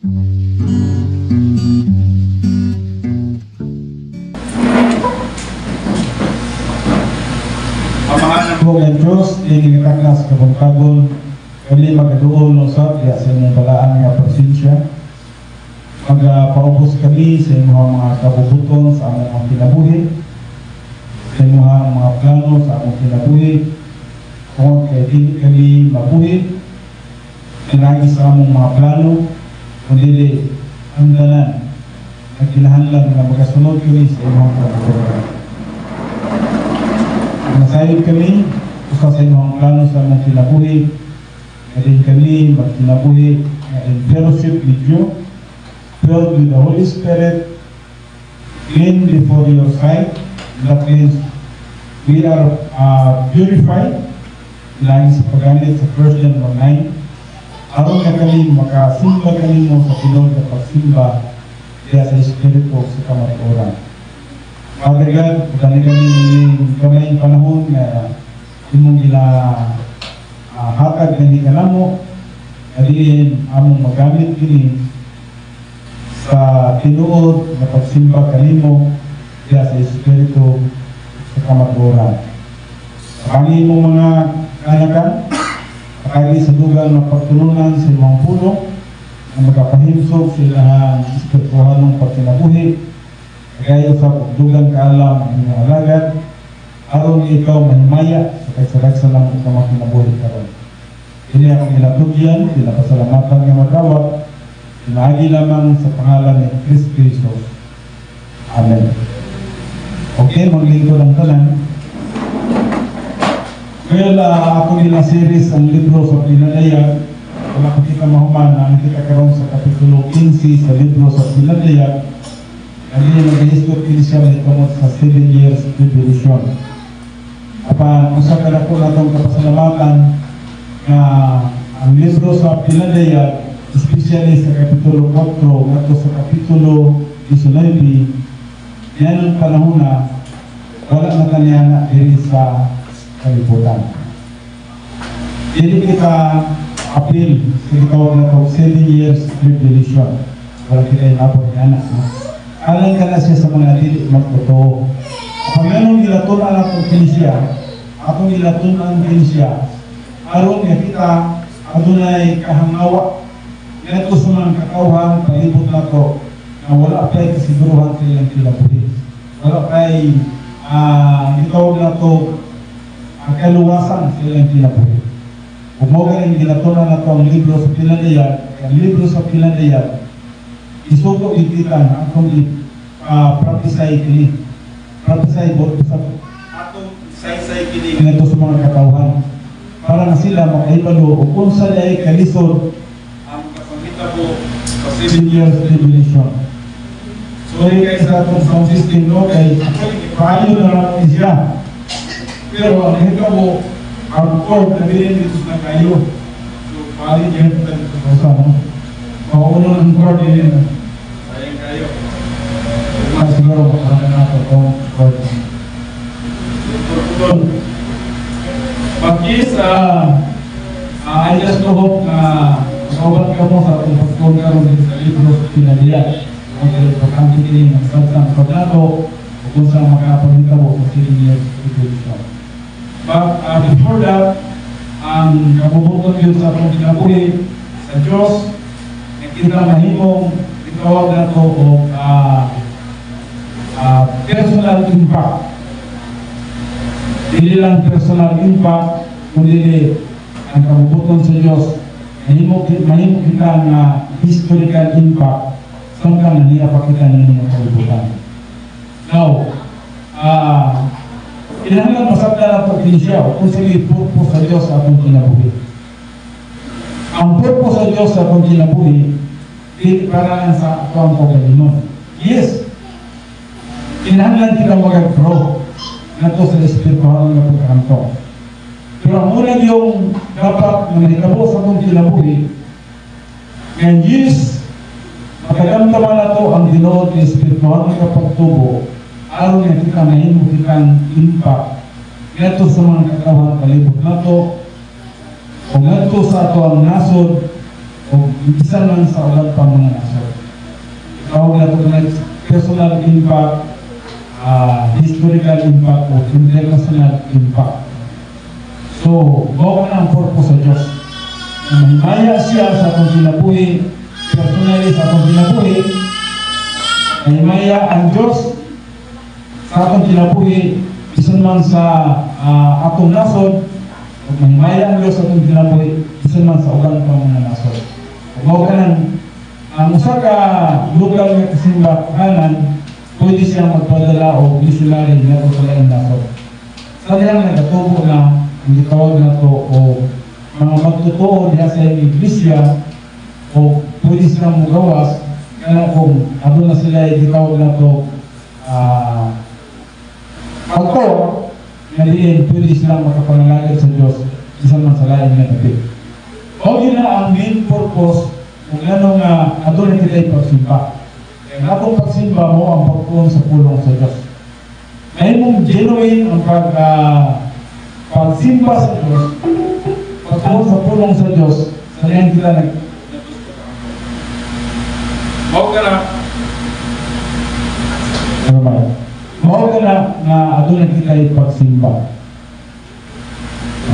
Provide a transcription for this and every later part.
Kung ang Diyos, iningitakas kabang-kabon, kami magaduol ng sa imong balaan nga presensya. Magpaubos kami sa imong mga kabubuton sa among mga kinabuhi, sa imong mga plano sa among kinabuhi, kung kaya hindi kami mabuhi, pinagi sa among mga plano, kundi ang danan na kinahanglan na magasunod kami sa imong kabubuton. Masayod kami, usa sa imong plano sa among kinabuhi, kadin kami magkinabuhi in fellowship with you, filled with the Holy Spirit, clean before your sight. That means we are purified, lang sa paggamit sa 1 John 1:9. Aron na kami makasimba kami mo sa Pinoy na pagsimba diya sa Espiritu sa kamatuoran. Father God, dali kami kamay panahon na imong hatag na hindi ka namo, adiin among magamit kini sa tinuod na pagsimba kanimo diya sa Espiritu sa kamatuoran. Kami mong mga kanakan, pakagi sa dugang na pagtulunan sa imong puno na magkapahimsog sila ang espiritualong pagkinabuhi. Kaya sa pagdugang kaalam ang inyong alagad, aron ikaw mahimaya sa kagsaragsa ng mga kinabuhi karon. Ini akong ilatugyan, pinapasalamatan nga magawat, pinagi lamang sa pangalan ni Kristo Jesus. Amen. Okay, maglingkod ang tanan. Well, ako nila series ang libro sa Pinadayag. Wala ko kita mahuman na kita karoon sa kapitulo 15 sa libro sa Pinadayag. Ang nag-iisgot kini siya mahitungod sa 7 years tribulation. Apan, usa ka na po natong kapasalamatan na ang libro sa Pinadayag, especially sa kapitulo 4, at sa kapitulo 19, yan ang panahon na wala na kaniyana diri sa kalibutan. Hindi kita appeal sa gitawag na ito 7 years tribulation. Wala kita inabot yan. Alang ka na siya sa mga dili magtotoo. Kung anong ilatunan atong kinisya, atong ilatunan kinisya, aron nga kita adunay kahangawa ngadto sa mga kakawhan palibot nato na wala pay kasiguruhan sa ilang kinabuhi. Wala pay itawag nato ang kaluwasan sa ilang kinabuhi. Kung mo galing ilatunan nato ang libro sa Pinadayag, ang libro sa Pinadayag isugo ititan akong pratisay kini. Pratisay mo sa atong saysay kini ngadto sa mga katawhan para na sila makaibalo kung sa ay kalisod ang kasangitabo sa 7 years tribulation. So guys, sa atong sound system no kay paano na natin siya. Pero ang hitabo ang cord na bilhin dito na kayo. So pali dyan sa no. Mauuno ang cord din. Sayang kayo. Siguro makarami na ito itong cord. Pagkis, I just hope na makaubat ka mo sa itong pagkakaroon din sa libro sa Pinadayag. Kung pagkakang kikiling ng sansang paglato o kung saan makapaghinta mo sa 7 years tribulation. But before that, ang kabubuton yun sa itong kinabuhi sa Diyos, nakita mahimong itawag na ito o personal impact. Hindi lang personal impact, kundi ang kabubuton sa Diyos, mahimong kita na historical impact sangkang niya pakita ninyo ang kabubutan. Now, kinahanglan masabda na ito kinisya kung sige purpose sa Diyos sa atong kinabuhi. Ang purpose sa Diyos sa atong kinabuhi, hindi para lang sa atong pagkalinon. Yes, kinahanglan kita mag-grow na ito sa espiritual na pagkakanto. Pero ang unang yung dapat na mahitabo sa atong kinabuhi, ngayon yes, makagamdaman na ito ang dinood ng espiritual na kapagtubo aron nga kita mahimo kitang impact ngadto sa mga kakawhan palibot nato o ngadto sa ato ang nasod o o isa lang sa ulang pa mga nasod. Tawag na ito na personal impact, historical impact, o international impact. So, bawa na ang purpose sa Diyos. Mahimaya siya sa atong kinabuhi, personally sa atong kinabuhi, mahimaya ang Diyos sa atong kinabuhi, isan man sa atong nasod, o mahimaya ang Diyos sa atong kinabuhi, isan man sa ulang pa mga nasod. Bawa ka ng ang usa ka lokal nga kasimbahan pwede siyang magpadala o missionary nga sa laing nasod. Sa diyang nagatubo na ang gitawag na to o mga magtotoo diha sa iglesia o pwede silang magawas kaya kung ano na sila gitawag na to pagto nga diin pwede silang makapanalagad sa Diyos isa man sa laing nga gabi. O yun na ang main purpose kung ano nga adun na kita ipagsimba. Kaya atong pagsimba mo ang pagtuon sa pulong sa Diyos. Ngayon mong genuine ang pagsimba sa Diyos, pagtuon sa pulong sa Diyos, sa yan kita Mao ka na adun na kita ipagsimba.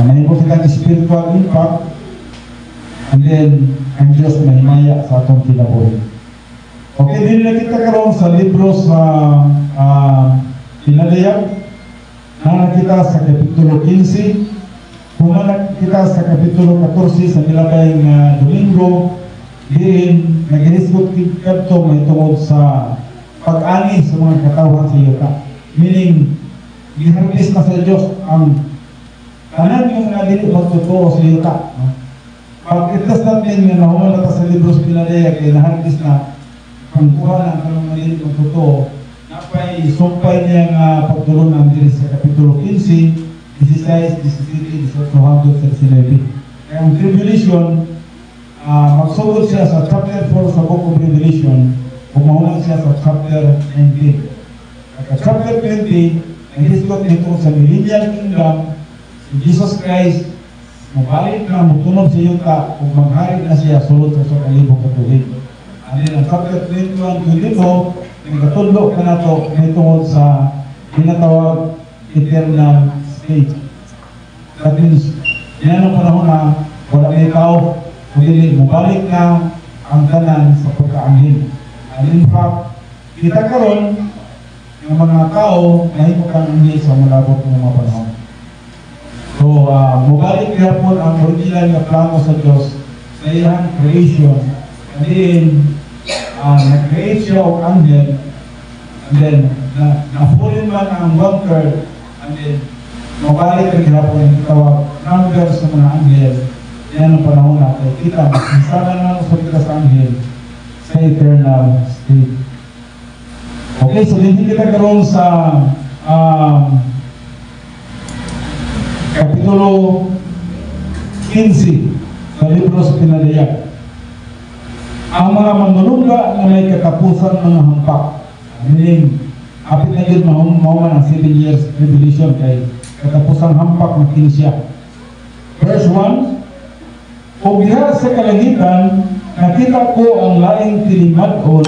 May po silang spiritual impact, and then ang Diyos mahimaya sa atong kinabuhi. Okay, din na kita karon sa libro sa Pinadayag. Nakita sa Kapitulo 15. Humanag kita sa Kapitulo 14 sa nilabay ng Domingo. Diin, nag-inisgot kita may tungod sa pag-ani sa mga katawan sa yuta. Meaning, giharapis na sa Diyos ang tanan yung mga dili magtotoo sa yuta. Pag-itas natin nga nahuman na sa libro sa Pinadayag, ay naharapis na pangkuha ng mga dili magtotoo, napay sumpay niya nga pagtulunan diri sa Kapitulo 15, 16, 17, 18 hanggang 19. Kaya ang tribulation, magsugod siya sa chapter 4 sa Book of Revelation, umahunan siya sa chapter 19. At chapter 20, nag-hisgot nito sa millennial kingdom, si Jesus Christ, mabalik na mutunog sa yuta kung maghari na siya sulod sa kalibong katulig. And then ang chapter 21, 22, nagkatulog ka na ito may tungod sa tinatawag eternal state. That means, yan ang panahon na wala may tao, kundi mabalik na ang tanan sa pagkaangin. And in fact, kita karon ng mga tao na himutang angin sa malabot ng mga panahon. So, mabalik kaya po ang original na plano sa Diyos sa iyang creation. And then, nag-create siya o angel, and then, na-fulin man ang one-third, and then, mabalik kaya po yung tawag numbers sa mga angel. Yan ang panahon natin. Kita, masasana na sa kita sa angel sa eternal state. Okay, so hindi kita karoon sa Kapitulo 15 sa libro sa Pinadayag. Ang mga manunungga na may katapusan ng hampak, meaning, apit na yun mahuman ang 7 years tribulation kay katapusang hampak na kinsya. Verse 1, kung diha sa kalangitan, nakita ko ang laing tilimadon,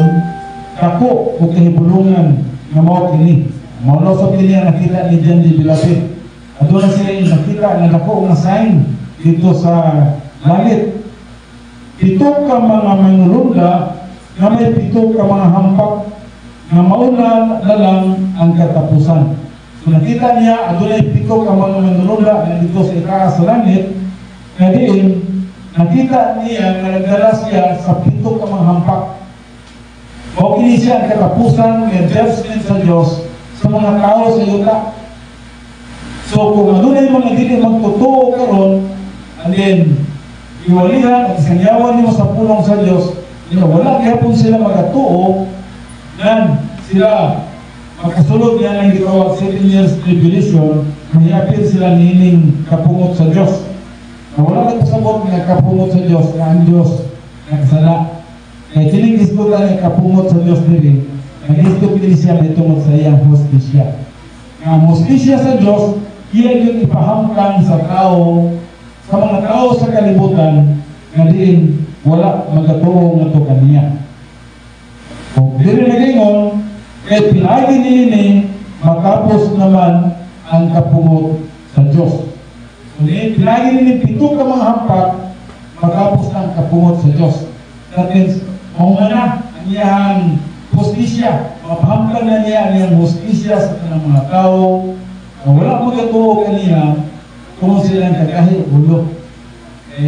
kako o kahibulungan na mao kini. Maulo sa kini ang nakita ni John di Bilapit. Aduna sila yung nakita na dako nga sign dito sa langit. Pito ka mga manulungga na may pito ka mga hampak na mauna na lang ang katapusan. So nakita niya, adunay pito ka mga manulungga na dito sa itaas sa langit, na diin, nakita niya na nagdala siya sa pito ka mga hampak. O kini siya ang katapusan ng judgment sa Diyos sa mga tao sa yuta. So kung adunay mga dili magtotoo karon, and then iwalihan at isanyawan nimo sa pulong sa Diyos, wala gihapon sila magatuo nan sila makasulod niya ng gitawag 7 years tribulation, mahiyapin sila nining kapungot sa Diyos. Na wala nagpasabot nga kapungot sa Diyos na ang Diyos nagsala. Kaya kining isbutan ng kapungot sa Diyos nila, nag-isbut din siya may tungod sa iyang hostisya. Ang hostisya sa Diyos, iyan yung ipahamkan sa tao, sa mga tao sa kalibutan, na diin wala magatuo nga to kaniya. O diri na gingon, kay pinagi niini matapos naman ang kapungot sa Diyos. So pinagi niini 7 ka mga hampak matapos ang kapungot sa Diyos. That means, maumana ang iyang hustisya. Mapahampan na niya ang iyang hustisya sa kanang mga tao na wala magatuo kanina kung silang kagahi, ulo.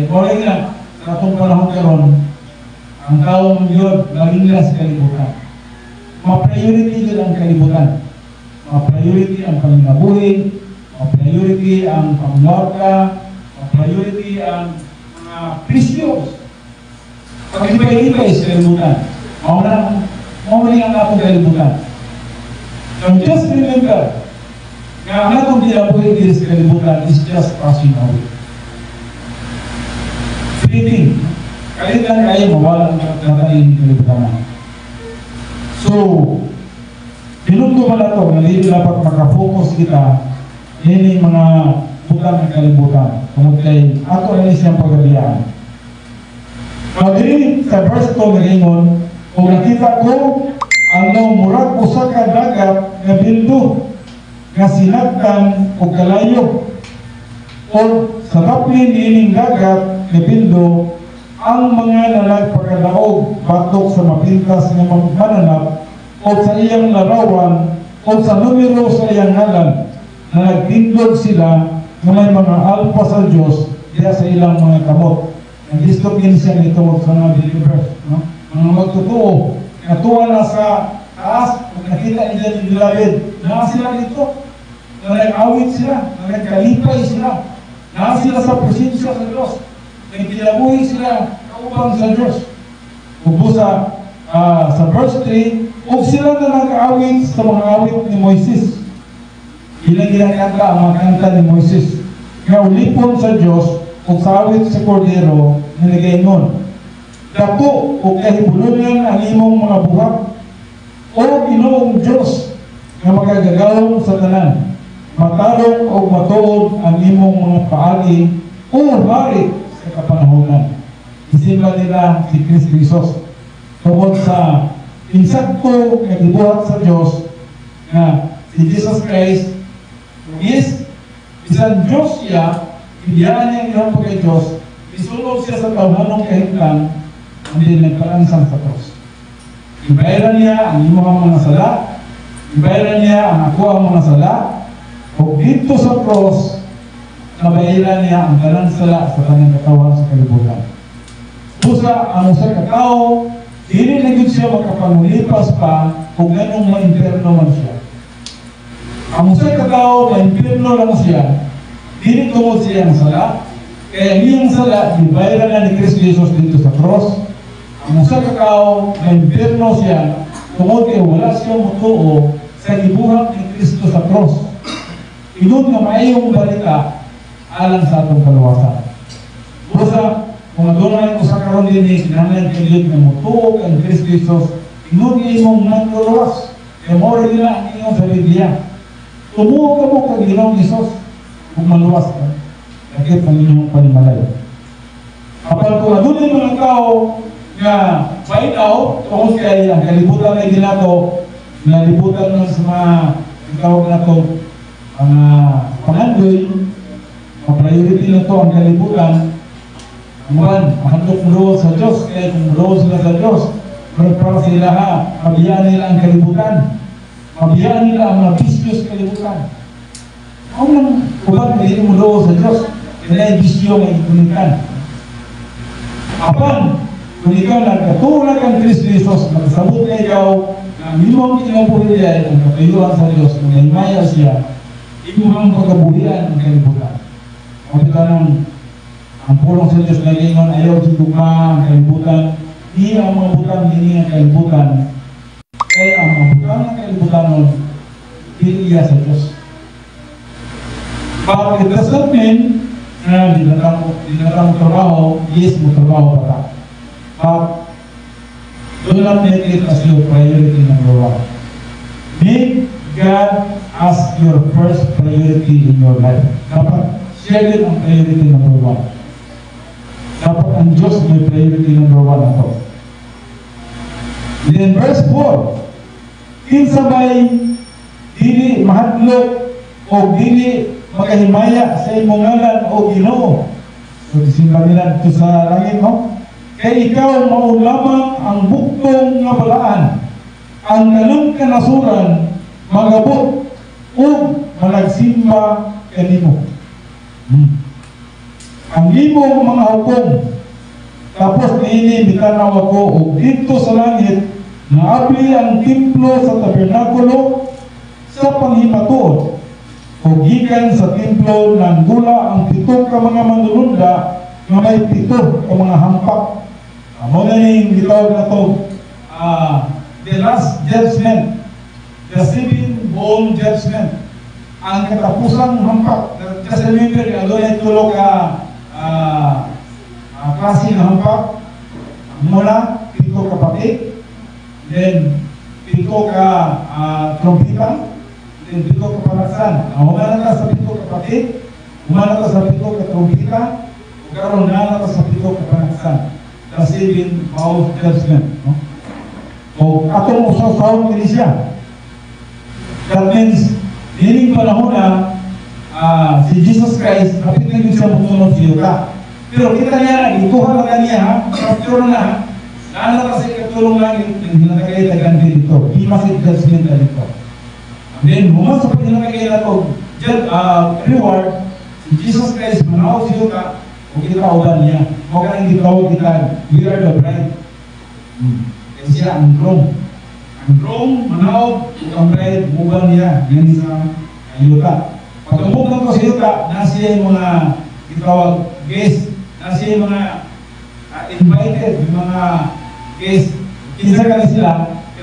Wala nga, sa itong panahon karon, ang taong yun, malingla sa kalibutan. Ma-priority yun ang kalibutan. Ma-priority ang panginabuhi, ma-priority ang pangwarka, ma-priority ang mga precious. Pag-ipay-ipay sa kalibutan. Mawala ang atong kalibutan. So just remember, nga ang atong kinabuhi dito sa kalibutan is just passing away. Fleeting. Kalitan kayo, mawala ang natayin kalibutan. So, pinunto man ito, na hindi dapat makapokus kita hindi mga butang ng kalibutan. Kung kay ato ay siyang pagalian. Now, diri sa verse 2 na gingon, kung nakita ko ang murag usa ka dagat na bildo nga sinagdan o kalayo o sa daplin ining dagat na bildo ang mga nalagpagkadaog batok sa mapintas nga mananap o sa iyang larawan o sa numero sa iyang ngalan na nagtindog sila na may mga alpa sa Diyos diya sa ilang mga kamot. Nag-istopin siya nito sa mga believers, no? Mga magtotoo, natuwa na sa taas, kung nakita nila ni David, na sila dito, na nag-awit sila, na nagkalipay sila, na sila sa presensya sa Diyos, nagkilabuhi sila kaupang sa Diyos. Upo sa verse 3, kung sila na nag-awit sa mga awit ni Moises, ilang ginakanta ang mga kanta ni Moises, nga ulipon sa Diyos, kung sa awit sa Cordero, nilagaynon. Dato o kahibulunan ang imong mga buhak, o Ginoong Diyos na magagagawon sa tanan, matarong o matuod ang imong mga paagi, o hari sa kapanahonan. Isimba nila si Kristo Jesus tungkol sa insakto na gibuhat sa Diyos na si Jesus Christ is isang Diyos siya, biyaan niya ang iyong pagka-Diyos, isulog siya sa tawhanong kahitlan, hindi nagpalansang sa cross. Ibayaran niya ang imong mga sala, ibayaran niya ang ako ang mga sala, o dito sa cross, nabayaran niya ang ganang sala sa kanyang katawan sa kalibutan. Busa ang usa ka tao, hindi na yun siya makapangulipas pa kung ganong ma-imperno man siya. Ang usa ka tao, ma-imperno lang siya, hindi tungod siya ang sala, kaya niyang sala, ibayaran na ni Kristo Jesus dito sa cross. Ang usa ka tao, ma-imperno siya, tungod kaya wala siyang mutuo sa libuhang ni Kristo sa cross. Inun nga maayong balita alang sa atong kaluwasan. Busa, kung doon ko sa karon din ni kinahanglan kayod nga mutuo kang Kristo Jesus, inun nga imong manluluwas. Kaya mo rin nila ang inyong sa Biblia. Tumuo ka mo kang Ginoong Jesus kung maluwas ka. Bakit ang inyong panimalay? Kapag kung adun yung mga tao nga find out kung kaya ang kalibutan na ginato, nalibutan ng sa mga tawag na ito, ang pangandoy, priority na ito ang kalibutan, ang handok mo sa Diyos, kaya kung mo sila sa Diyos, para sila mabiyaan nila ang kalibutan, mabiyaan nila ang mga bisyos kalibutan. Ang nang ubat na hindi mo sa Diyos, kaya yung bisyo nga ipunitan. Apan, kung ikaw nagkatulad ang Kristo Jesus, magsabot na ikaw, na minimum kinabuhi niya, ang kapayuan sa Diyos, kung naimaya siya, ibuhang pagkabuhian ang kalibutan. Kapita ng ang pulong sa Diyos na ingon, ayaw siguma ang kalibutan, hindi ang mga butang, hindi ang kalibutan. Kaya ang mga butang ng kalibutan nun, hindi iya sa Diyos. But it does not mean na di na mo trabaho, yes mo trabaho pa ka. But do not make it as your priority number one. Make God as your first priority in your life. Dapat siya din ang priority number one. Dapat ang Diyos may priority number 1 na to. Then verse 4, kinsa may dili mahadlok o dili magahimaya sa imong ngalan o Ginoo. So disimba nila dito sa langit, no? Kay ikaw mao lamang ang buktong nga balaan, ang kanang kanasuran magabot o managsimba kanimo. Ang imong mga hukom, tapos niini bitanaw ako o dito sa langit na abli ang templo sa tabernakulo sa panghimatuod o gikan sa templo ng gula ang 7 ka mga manununda nga may 7 ka mga hampak. Amo na ning gitawag na to the last judgment, the 7-bowl judgment, ang katapusang hampak. Just remember, adunay 3 ka klase ng hampak. Muna 7 ka pati, then 7 ka trompeta, then 7 ka panaksan. Humana ka sa 7 ka pati, humana ka sa 7 ka trompeta, o karon na ka sa 7 ka panaksan. The 7-bowl judgment, no? O atong usasawon kini siya. That means dining panahon na si Jesus Christ kapit na yun siya mutunod siya ka. Pero kita niya, ituhan na niya ha, kapituro na naana kasi katulong lang yung hinagay na ganti dito. He must judgment na dito. And then, humasok yung hinagay na ito, reward, si Jesus Christ manaw siya ka, o kita ulan niya. O ka nang gitawag kita, we are the bride. Kasi siya ang groom. Ang groom, manaw, ang bride, mugang niya, yan sa ayuta. Pagkamugang ko sa ayuta, nasa yung mga gitawag guest, nasa yung mga invited, yung mga guest, kinsa ka na sila,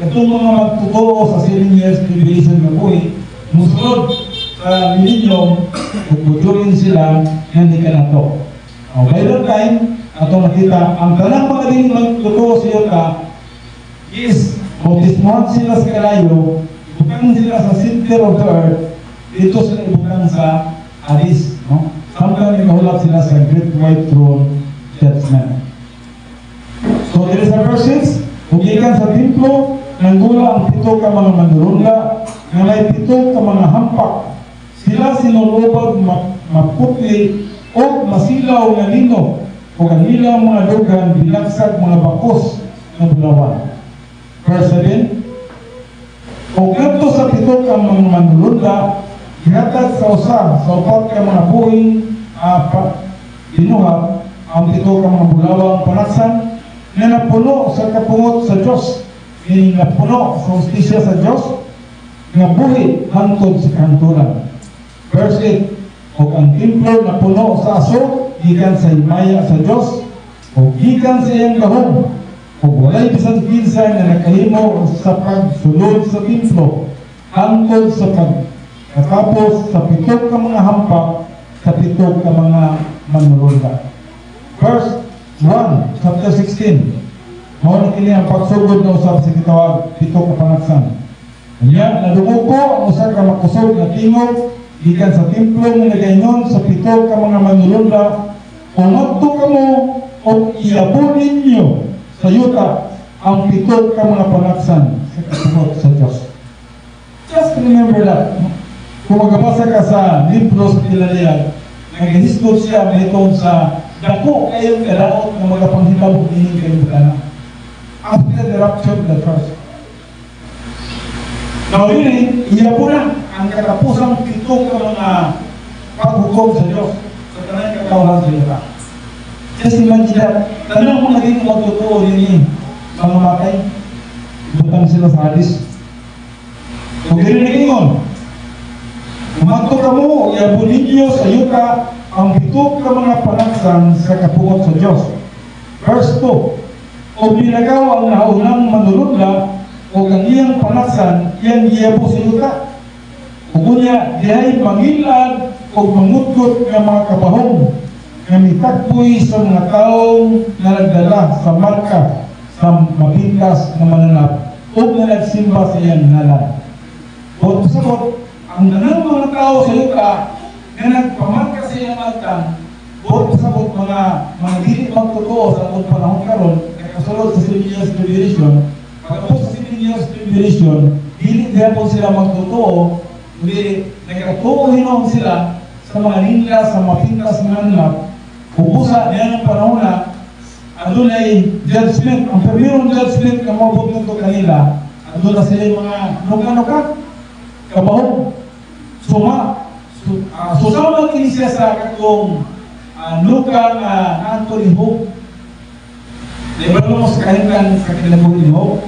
itong mga magtutuo sa 7 years tribulation na buhay, musunod sa millennium, pagputurin sila, hindi ka na to. By that time, atong nakita, ang tanang mga din magtutuo sa ayuta is, bautismohan sila sa kalayo, ibukang sila sa center of the earth, dito sila ibukang sa Aris, no? Samtang ikahulap sila sa Great White Throne Judgment. So, there is a verse 6, hugikan sa templo, nanggula ang 7 ka mga manurunda, na may 7 ka mga hampak. Sila sinulubag maputli o masilaw na lino, o kanilang mga dugan binagsag mga bakos na bulawan. Verse 7, o ganito sa 7 ka mga manurunda, ihatag sa usa sa 4 ka mga buhing binuhat ang 7 ka mga bulawang panaksan na napuno sa kapungot sa Diyos, meaning napuno sa hustisya sa Diyos, nga buhi hangtod sa kanturan. Verse 8, o ang templo napuno sa aso, gikan sa himaya sa Diyos, o gikan sa iyang gahom, o walay bisan kinsa na nakahimo sa pagsulod sa templo, hangtod sa pagkatapos sa 7 ka mga hampak, sa 7 ka mga manulunda. Verse 1, chapter 16, mao na kini ang pagsugod na usab sa gitawag 7 ka panaksan. Kanya, nadumuko ang usa ka makusog na tingog gikan sa templo nga nagaingon sa 7 ka mga manulunda, kung adto kamo o iabon ninyo sa yuta ang 7 ka mga panaksan sa kasunod sa Diyos. Just remember that. Kung magabasa ka sa libro sa Piladelfia, nag-history siya mahitong sa dako kayong karaot ng mga panghitabo din kayong bukana. After the rapture of the church. Now really, iya po na ang katapusang 7 ka mga paghukom sa Diyos sa tanang kakawalan sa yuta. Just imagine that, tanang mga dito magtotoo din mga matay, butang sila sa hadis. Kung gini ingon, umanto ka mo, iabon ninyo sa yuta ang 7 ka mga panaksan sa kapungot sa Diyos. Verse 2, o binagaw ang naunang manulunda o ang iyang panaksan, iyang iabo sa yuta. O kunya, dihay mangilad o mangutgot ng mga kabahong na mitagpoy sa mga taong na nagdala sa marka sa mapintas na mananap o na nagsimba sa iyang ngalan. O pasabot, ang nanang mga tao sa yuta na nagpamarka sa iyang altang Bukod sa mga dili magtotoo sa atong panahon karon, kasunod sa 7 years tribulation, pagkatapos sa 7 years tribulation, dili po sila magtotoo, kundi nagkatuo hinom sila sa mga ninla, sa mga pintas ng hanap, ubusa niya ng panahon na andun ay judgment, ang permirong judgment na mabot nito kanila, andun na sila yung mga nuka-nuka, kabahog, susama kini siya sa kakong nuka na naantulihog. Naibalo mo sa kahinggan sa kinabulihog,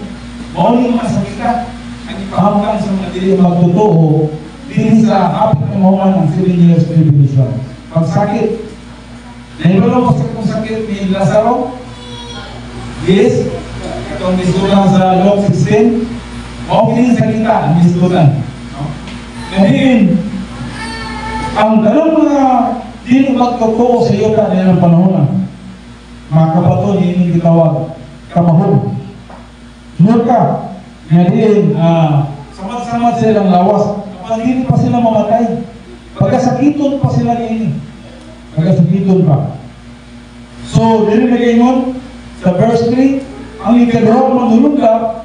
mauling masakita, ang ipahamkan sa mga dili magtotoo, din sa hapit na mahuman ng 7 years tribulation. Pagsakit, naibalo mo sa kung sakit ni Lazaro, yes, itong misdulan sa Luke 16, mauling sakita ang misdulan. Ngayon, ang dalawang mga dili magtotoo sa iyo na ng panahon mga kabato hindi gitawag kamahog. Sunod ka, ngayon, samad-samad silang lawas. Kapag hindi pa sila mamatay, pagkasakiton pa sila ini. Pagkasakiton pa. So, dili na ngayon, sa verse 3, ang ikadawang manulog ka,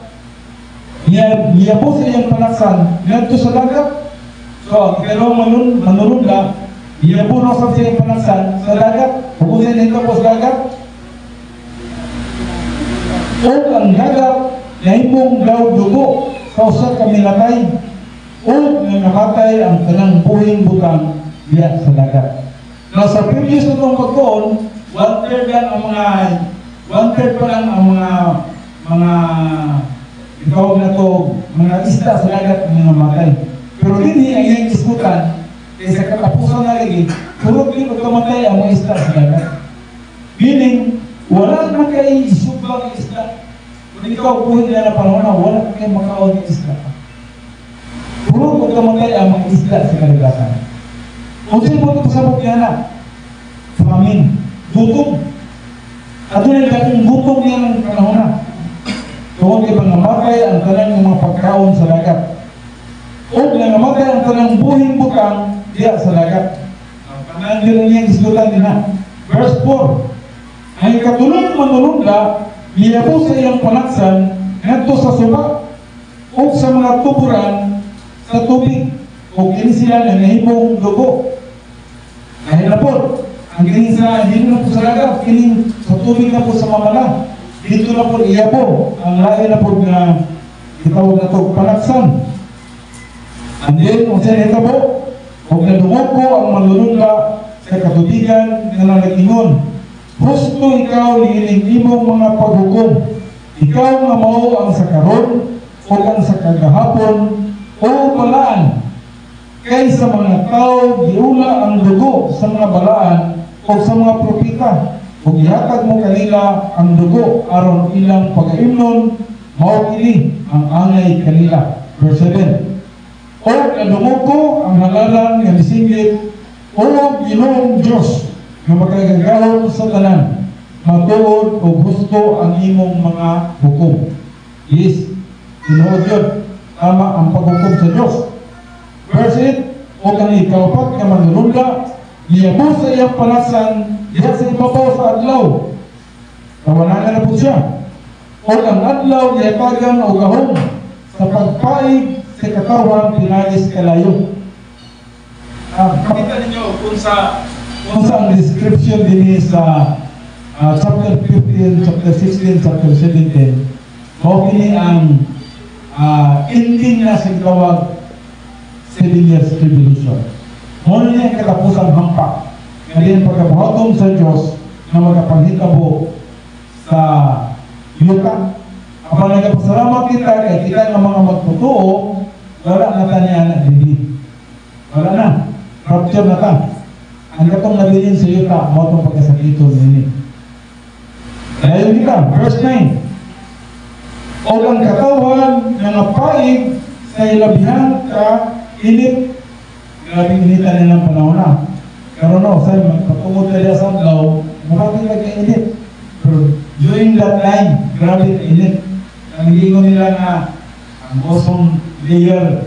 niya po sa iyang panaksan, ngadto sa dagat. So, ang ikadawang manulog ka, niya po sa iyang panaksan sa dagat, pupusin nito po sa dagat. O ang dagat, nahimong daw dugo sa usa ka minatay. O namatay ang kanang buhing butang diya sa dagat. Now, sa previous na itong pagkoon, 1/3 lang ang mga 1/3 pa lang ang mga itawag na to, mga isda sa dagat ng mga matay. Pero hindi ang iyong iskutan, kaysa katapusan na lagi, puro din magkamatay ang mga isda sa dagat. Meaning, wala na kayo isubang isda. Kung ikaw buhay nila na panahon na, wala na kayo makaon ng isda. Puro magkamatay ang mga isda sa kalagatan. Kung sino po ito pasabot niya na, famine, gutom. At doon yung dating gutom niya ng panahon na. Kung kayo namatay ang tanang mga pagkaon sa dagat. O namatay ang tanang buhing butang diya sa dagat. Panahon din niya islutan din na. Verse 4, ang katulong manulong ka, niya po sa iyang panaksan, ngadto sa suba, o sa mga tuburan, sa tubig, o kini sila na nahimong dugo. Dahil na po, ang kini sa hindi na po sa dagat, kini sa tubig na po sa mamala. Dito na po iya po, ang layo na po na itawag na ito, panaksan. And then, kung saan ito po, kung nadungog po ang manulong ka sa katubigan na nalagingon, husto ikaw niiling imong mga paghukom. Ikaw nga mao ang sa karon o ang sa kagahapon o balaan. Kay sa mga tao giula ang dugo sa mga balaan o sa mga propita. O gihatag mo kanila ang dugo aron ilang pag-aimnon mao kini ang angay kanila. Verse 7. O nadungog ko ang halalan nga misinggit o Ginoong Diyos nga magkagagahon sa tanan, matuod o gusto ang imong mga hukom. Yes, tinuod yun. Tama ang paghukom sa Diyos. Verse 8, o kani kaupat nga manulungga, niyabo sa iyang panaksan, diya sa ibabaw sa adlaw. Tawanan na po siya. O ang adlaw, niyatagan o gahong, sa pagpaig sa katawan, pinagis kalayo. Pakita ninyo kung sa ang description din sa chapter 15, chapter 16, chapter 17, kini ang ending na sigawag 7 years tribulation. Muna niya ang katapusang hampa. Ngayon pagkabuhatom sa Diyos na magkapanghitabo sa yuta. Kapag nagpasalamat kita, kaya kita ng mga magtotoo, wala na taniya na hindi. Wala na. Rapture na ta. Ang katong nabilin sa iyo ta, mo itong pagkasakito nini. Dahil kita, verse 9. O ang katawan na napaig sa ilabihan ka init, grabing initan nilang panahon na. Karoon na, sa'yo, magpatungod ka diya sa adlaw, marami nag-init. Pero during that time, grabe init. Ang hilingon nila na ang ozone layer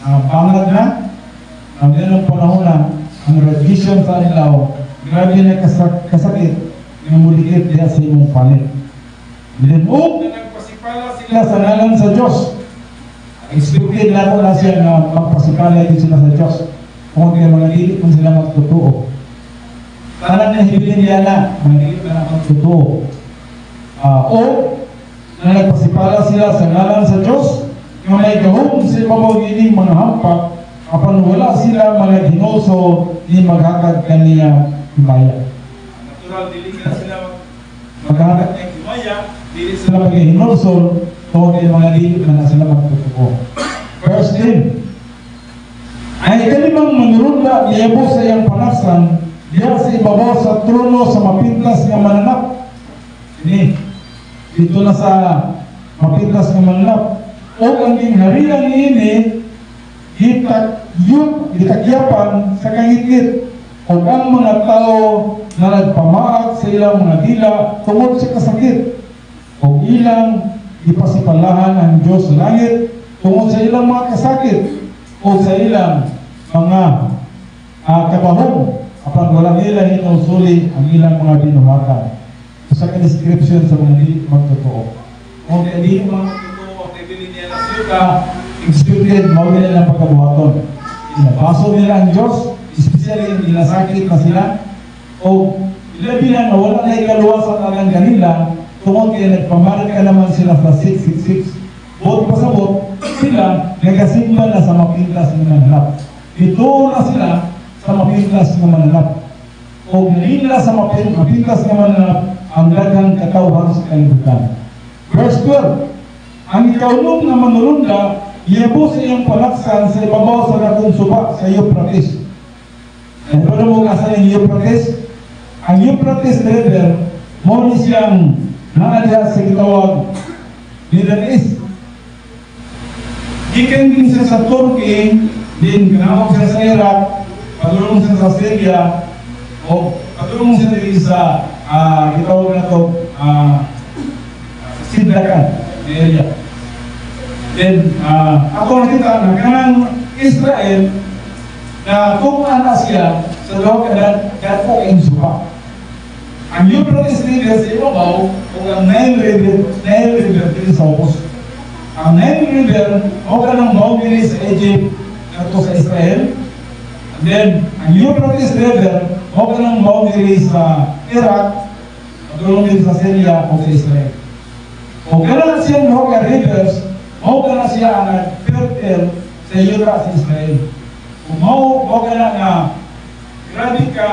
bangag na, ang ganong panahon na, ang radiation sa ilaw, grabe na kasakit nga mulikit diya sa imong palit. Then, na nagpasipala sila sa ngalan sa Diyos. Expected nato na siya na magpasipala din sila sa Diyos. Kung kaya mga dili kung sila magtotoo. Tanang na hibilin niya na, mga dili na magtotoo. O, na nagpasipala sila sa ngalan sa Diyos, nga may gahong sa ibabaw gining mga hampak, apan wala sila mga hinoso ni maghakad kaniya himaya. Natural, dili na sila maghakad kaniya himaya, dili sila mag-hinoso, kung kaya mga dili na sila magtotoo. Verse 10. Ay kalimang manurunda niyabo sa iyang panaksan, diya sa ibabaw sa trono sa mapintas nga mananap. Ini, dito na sa mapintas nga mananap. O ang gingharian ini, gitakyapan sa kangitgit. O ang mga tao na nagpamaak sa ilang mga dila tungod sa kasakit. O ilang ipasipalahan ang Diyos sa langit tungod sa ilang mga kasakit. O sa ilang mga kabahong apan wala nila hinusuli ang ilang mga binuhatan. Sa ka-description sa mga di magtotoo. Kung di mga magtotoo, kung di nila na sila expected, mawin nila ang pagkabuhaton. Inabaso nila ang Diyos, especially yung inasakit na sila, o ilabi na wala na ikaluwasan ang kanila, tungkol kaya nagpamalit ka naman sila sa 666. Bot pasabot, sila nagasimba na sa mapintas ng mananap. Ito na sila sa mapintas ng mananap. O nila sa mapintas ng mananap ang daghang katawhan sa kalibutan. Verse 12. Ang ikaulong na manulunda, iyabo sa iyang palaksan sa ibabaw sa dakong suba sa Euphrates. Ano mo nga yung Euphrates? Ang Euphrates River, mo ni siyang naadya sa gitawag Middle East. Gikan din siya sa Turkey, din kanawag siya sa Iraq, padulong siya sa Syria, o padulong siya din sa gitawag na ito, Sidlakan area. Then, ako nakita na kanang Israel na kung ana siya sa loob ka dako in suha. Ang Euphrates River sa ibabaw, kung ang Nile River din sa opos. Ang Nile River, o ka ng boundary sa Egypt, ito sa Israel. And then, ang Euphrates River, o ka ng boundary sa Iraq, matulong din sa Syria o sa Israel. O ka na siya mga rivers, o ka na siya ang nag-fertile sa Yuta sa Israel. Kung o ka na nga, grabe ka,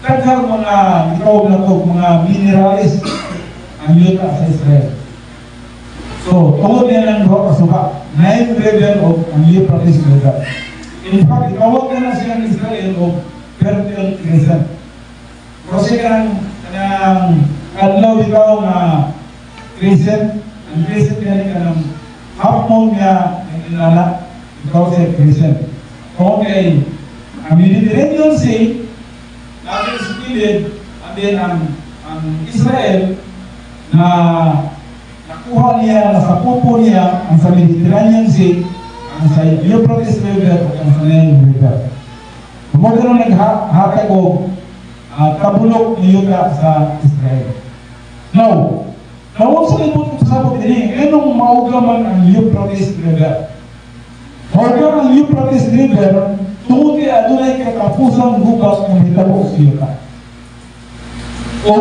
taghang mga ikaw na ito, mga mineralis ang Yuta sa Israel. So, tungod niya ng doha kasuka, Nile River o ang Euphrates River. In fact, itawag ka na siya ng Israel o fertile crescent. Kasi kanang adlaw ikaw nga crescent, ang crescent ka ng half moon nga ng ilala, ikaw siya crescent. Okay, ang Mediterranean Sea, natin split, and then ang Israel na nakuha niya, nasa pupo niya, ang sa Mediterranean Sea, ang sa Euphrates River, o ang sa Nile River. Kung gano'n naghatag o tabulok ni Yuta sa Israel. Now, nawag sa libot ko sa sabot ini, anong maugaman ang Euphrates River? Maugaman ang Euphrates River, tungkol kaya adunay katapusang gugas ng hitabo sa Yuta. O,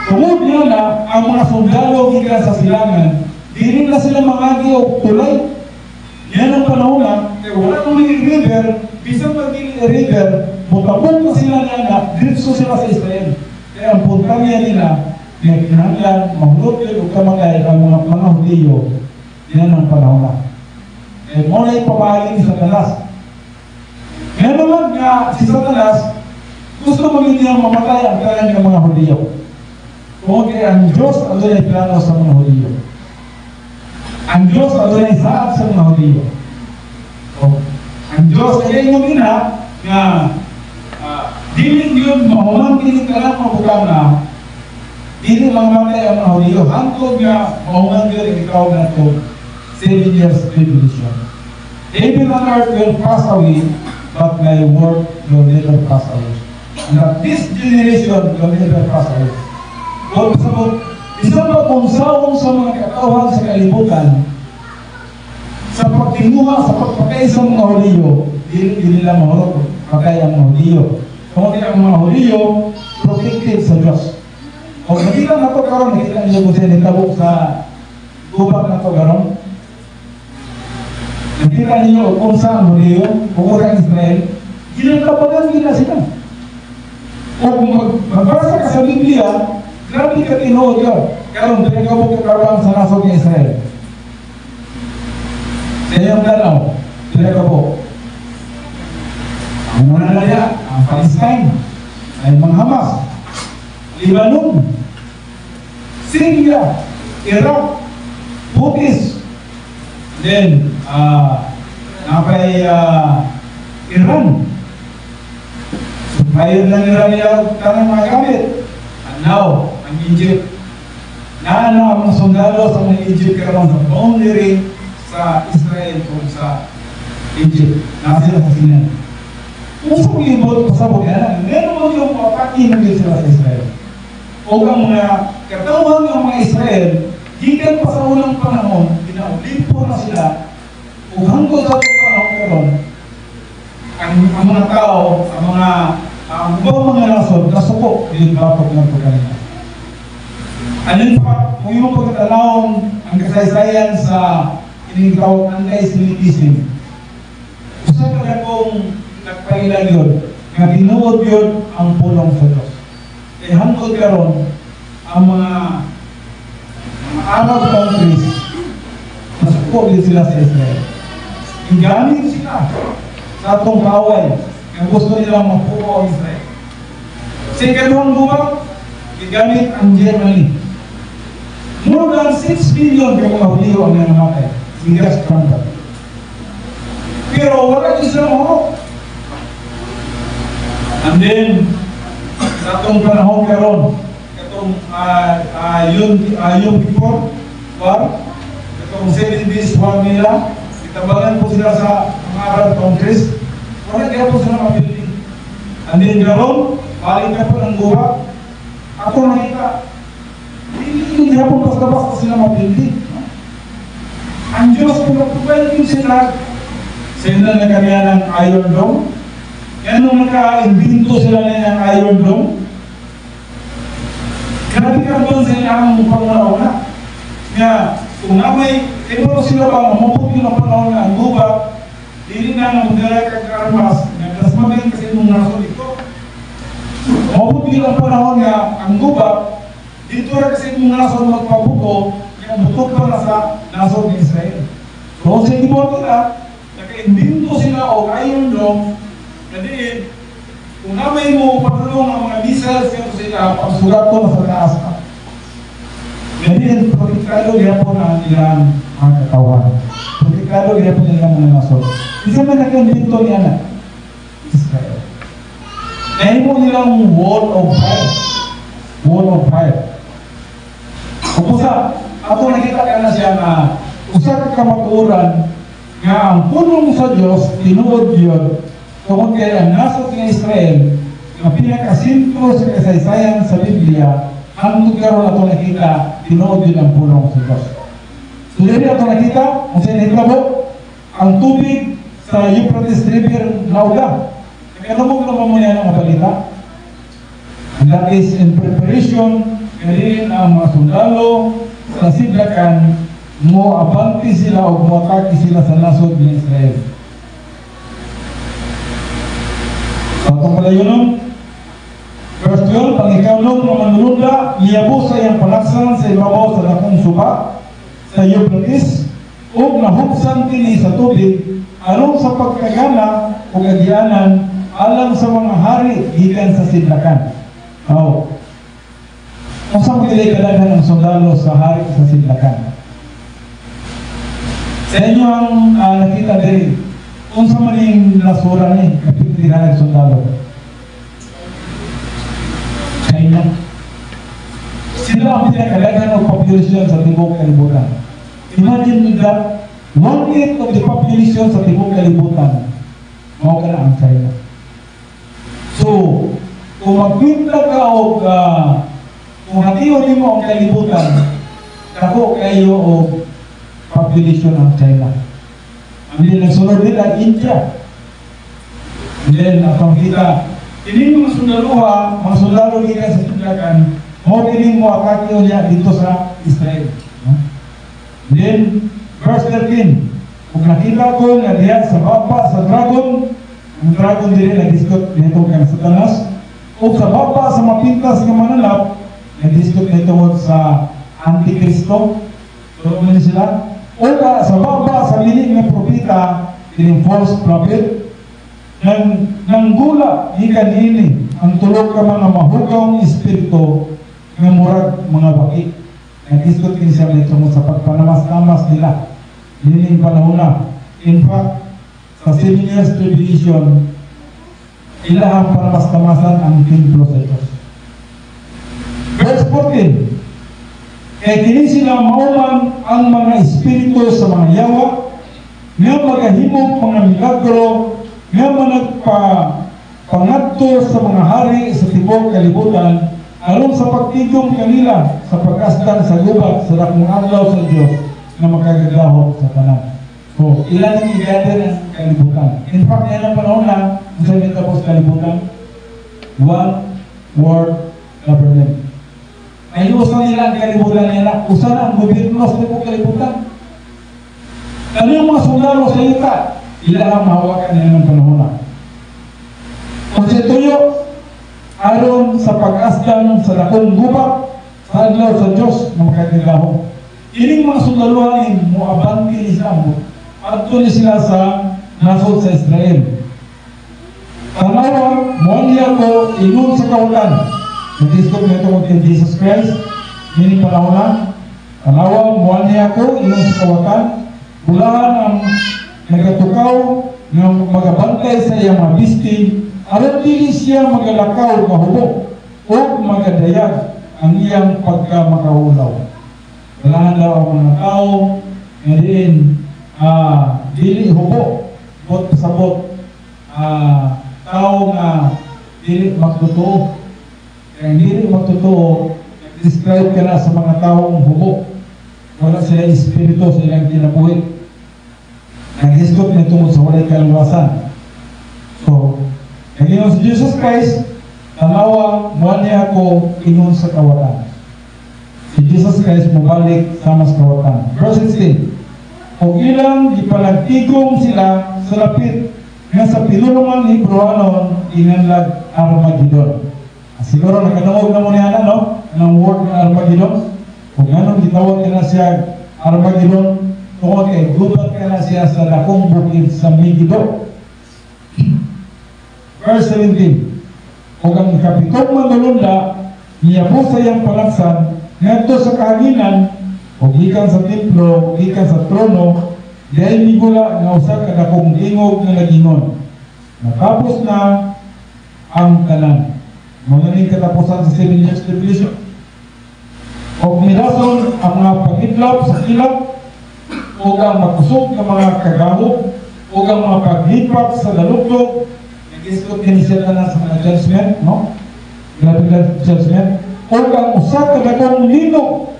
tungkol niya na ang mga sundalo gikan sa silangan, di rin na sila mangagi o tulay. Yan ang panahon na, kaya wala nung river, bisang magiging river, mutabong na sila na diretso sila sa Israel. Kaya ang puntang yan nila, may kinahanglan, mahulot yun o kamagay ang mga Hudiyo, yan ang panahon na. Kaya muna yung pamahali ni Satanas. Ngayon naman nga, si Satanas, gusto maging niyang mamatay ang kalan ng mga Hudiyo. Kung kaya ang Diyos ang doon ay plano sa mga Hudiyo. Ang Diyos ang doon ay saad sa mga Hudiyo. Ang Diyos ay yung ina nga diling yun, mahuman diling ka lang mabukang na dili lang matay ang mga Hudiyo. Hantod nga, mahuman din ikaw na ito 7 years tribulation. Heaven and earth will pass away, but my word will never pass away. that this generation will never pass away. Kung sabot, isang pagkonsawon sa mga katawhan sa kalibutan, sa pagtinguha, sa pagpakay sa mga Hudiyo, hindi nila mahulog, pagkay ang mga Hudiyo. Kung ang mga Hudiyo, protected sa Diyos. Kung nakita na ito karon, nakita niyo kung sila nitabok sa gubak na ito karon, nakita niyo kung saan Hudiyo, kung orang Israel, ginagabagan nila sila. Kung magbasa ka sa Biblia, grabe ka tinuod yun. Karon, pinagabok ka karon sa nasod ng Israel. Sa iyong dalaw, pinagabok. Ang mga nalaya, ang Palestine, ay mga Hamas, Lebanon, Syria, Iraq, Bukis, then, Iran. Supplier ng Iran nila tanang mga gamit. And now, ang Egypt, na ang mga sundalo sa mga Egypt karon sa boundary sa Israel o sa Egypt. Nasila sa sinan. Kung sa pag-ibot, pasabot yan, meron mo yung papakin ng sila sa Israel. O ang mga katawang ng mga Israel, gikan pa sa unang panahon, pinaulimpo na sila, o hanggang sa panahon karon, ang mga tao, ang ibang mga nasod, nasupok yung batok ng pagkalina. Anin pa, kung yung pagkatanawang ang kasaysayan sa inintawag anti-Semitism, usa ka kong nagpailan yun, nga tinuod yun ang pulong sa Diyos. Kaya hanggang karon, ang mga Arab countries, nasupok din sila sa Israel. Igamit sila sa atong kaway, ang gusto nilang mapupo ang Israel. Sa ikaduhang gumawa, igamit ang Germany. More than 6 billion yung mga Hudiyo ang nangamatay. Singas Trump. Pero wala din sila mahurok. And then, sa atong panahon karon, yung before war, itong 7 days war nila, itabangan po sila sa mga Arab countries, wala kaya po sila mapili. And then karon, balik na po ng guha. Ako nakita, hindi po basta-basta sila mapili. Ang Diyos po nagpapayag yung sila na kanya ng Iron Dome. Yan nung naka-imbinto sila na ng Iron Dome, grabe ka doon sa ilang pangunaw na. Nga, kung na may, pero sila ba, mamupot yun ang panahon na ang guba, hindi na magdala kag-armas, nagdasmagin kasi nung nasod ito. Mamupot yun ang panahon nga ang guba, dito na kasi nung nasod magpabuto, yung butok pa na sa nasod ng Israel. So, sa iboto na, naka-imbinto sila o Iron Dome, kasi kung na may mo patulong ang mga missiles kaya sila, pagsugat ko na sa taas na. Ganyan, protekado niya po na ilang mga katawan. Protekado niya po nilang mga nasod. Isa man nagkandito niya na Israel. Dahil po nilang wall of fire. Wall of fire. Kung sa, ako nakita ka na siya na usa ka kamaturan nga ang punong sa Diyos, tinuod yun, tungkol kaya ang nasod ng Israel, ang pinakasinto sa kasaysayan sa Biblia, hanggang karoon na ito nakita, tinuod yun ang punong sa Diyos. So, dito na ito nakita, kung saan hitabo, ang tubig sa Euphrates River nauga. Nagkalumog na mo niya ng balita. And that is in preparation, kaya ang mga sundalo sa Sidlakan, mo abanti sila o mo atake sila sa nasod ng Israel. So, itong pala yun, verse 12, ang ikaw nung manununda, liyabo sa iyang palaksan sa ibabaw sa lakong suba, sa Euphrates, o nahuksan kini sa tubig, aron sa pagkagana o kagyanan, alang sa mga hari, gikan sa Sidlakan. Oh. Kung saan magiging kadaghan ang sundalo sa hari sa Sidlakan? Sa inyo ang nakita din, kung sa maling nasura ni, kapitirahan ng sundalo. China. Sila ang pinakalagan ng population sa tibok kalibutan. Imagine that 1/8 of the population sa tibok kalibutan, mao ka na ang China. So, kung magpinta ka o kung hatiyon mo ang kalibutan, ako kayo o population ng China. And then nagsunod nila, India. And then atong kita, ini mga sundaluha, mga sundalo nila sa Tuglagan, mo piling mo akakyo niya dito sa Israel. No? And then, verse 13, kung nakita ko na diyan sa baba sa dragon, ang dragon din nag-discut nito kang Satanas, o sa baba sa mapintas ng manalap, nag-discut nito sa Antikristo, so sila, o sa baba sa miling ng propeta, yung false prophet, nang gula ikan ini ang tulog ka mga mahugawng espiritu ng murag mga baki. Nag-discut din siya nito sa pagpanamas-namas nila. Yun yung panahon na. In fact, sa 7 years tribulation, ilahang panamas-namasan ang templo sa Diyos. Verse 14, kaya kini sila mauman ang mga espiritu sa mga yawa, nga magahimog mga milagro, nga managpangadto sa mga hari sa tibok kalibutan, aron sa pagtigom kanila sa pag-astan sa gubat sa dakong adlaw sa Diyos na makagagahom sa tanan. So, ilan ang i-gather ang kalibutan? In fact, yan ang panahon na kung saan yung tapos kalibutan, one world government. Ay usan nila ang kalibutan nila, usan ang gobyerno sa tibok kalibutan. Ano yung mga sundalo sa yuta? Ilan ang mahawakan nila ng panahon na. Kung sa tuyo, aron sa pag-asdan sa dakong gubat sa adlaw sa Diyos na makagagahom. Ining mga sundaluhanin mo abanti ni Islam, adto ni sila sa nasod sa Israel. Tanawa, mualiya ko ingon sa kautan. Nag-discover nito mo kay Jesus Christ, ining panahon na. Tanawa, mualiya ko ingon sa kautan. Bulahan ang nagatukaw ng magabantay sa iyang mga bisti, aron dili siya magalakaw mahubo o magadayag ang iyang pagkamakahulaw. Walahan daw ang mga tao, ngayon, dili hubo, bot pasabot, tao nga dili magtotoo. Kaya dili magtotoo, describe ka na sa mga taong hubo. Wala sila espiritu sa ilang kinabuhi. Nag-discover na tungkol sa walay kaluwasan. So, ngayon si Jesus Christ, tanawa, muha niya ako ingon sa kawatan. Si Jesus Christ mubalik sa mas kawatan. Verse 16, kung ilang ipanagtigong sila sa lapit nga sa pinulungan ni Hebrewanon inanlag Armageddon. Siguro nakatawag na mo niya no? Ng word ng Armageddon. Kung anong gitawag na siya Armageddon, tungkol kay gubat ka na siya sa dakong bukid sa Megiddo. Verse 17, kung ang kapitong manulunda niya po sa iyang palaksan ngadto sa kahanginan o gikan sa templo, gikan sa trono, dahil nigula nga usa ka dakong ingog nga nagingon. Natapos na ang tanan. Mga ning katapusan sa 7 years tribulation. O mirason ang mga pangidlap sa kilap, o ang magkusog ng mga kagamo, o ang mga paglipak sa dalugdog, nag-isot din siya na sa mga judgment, no? Grabe na judgment. O ang usa ka dakong linog.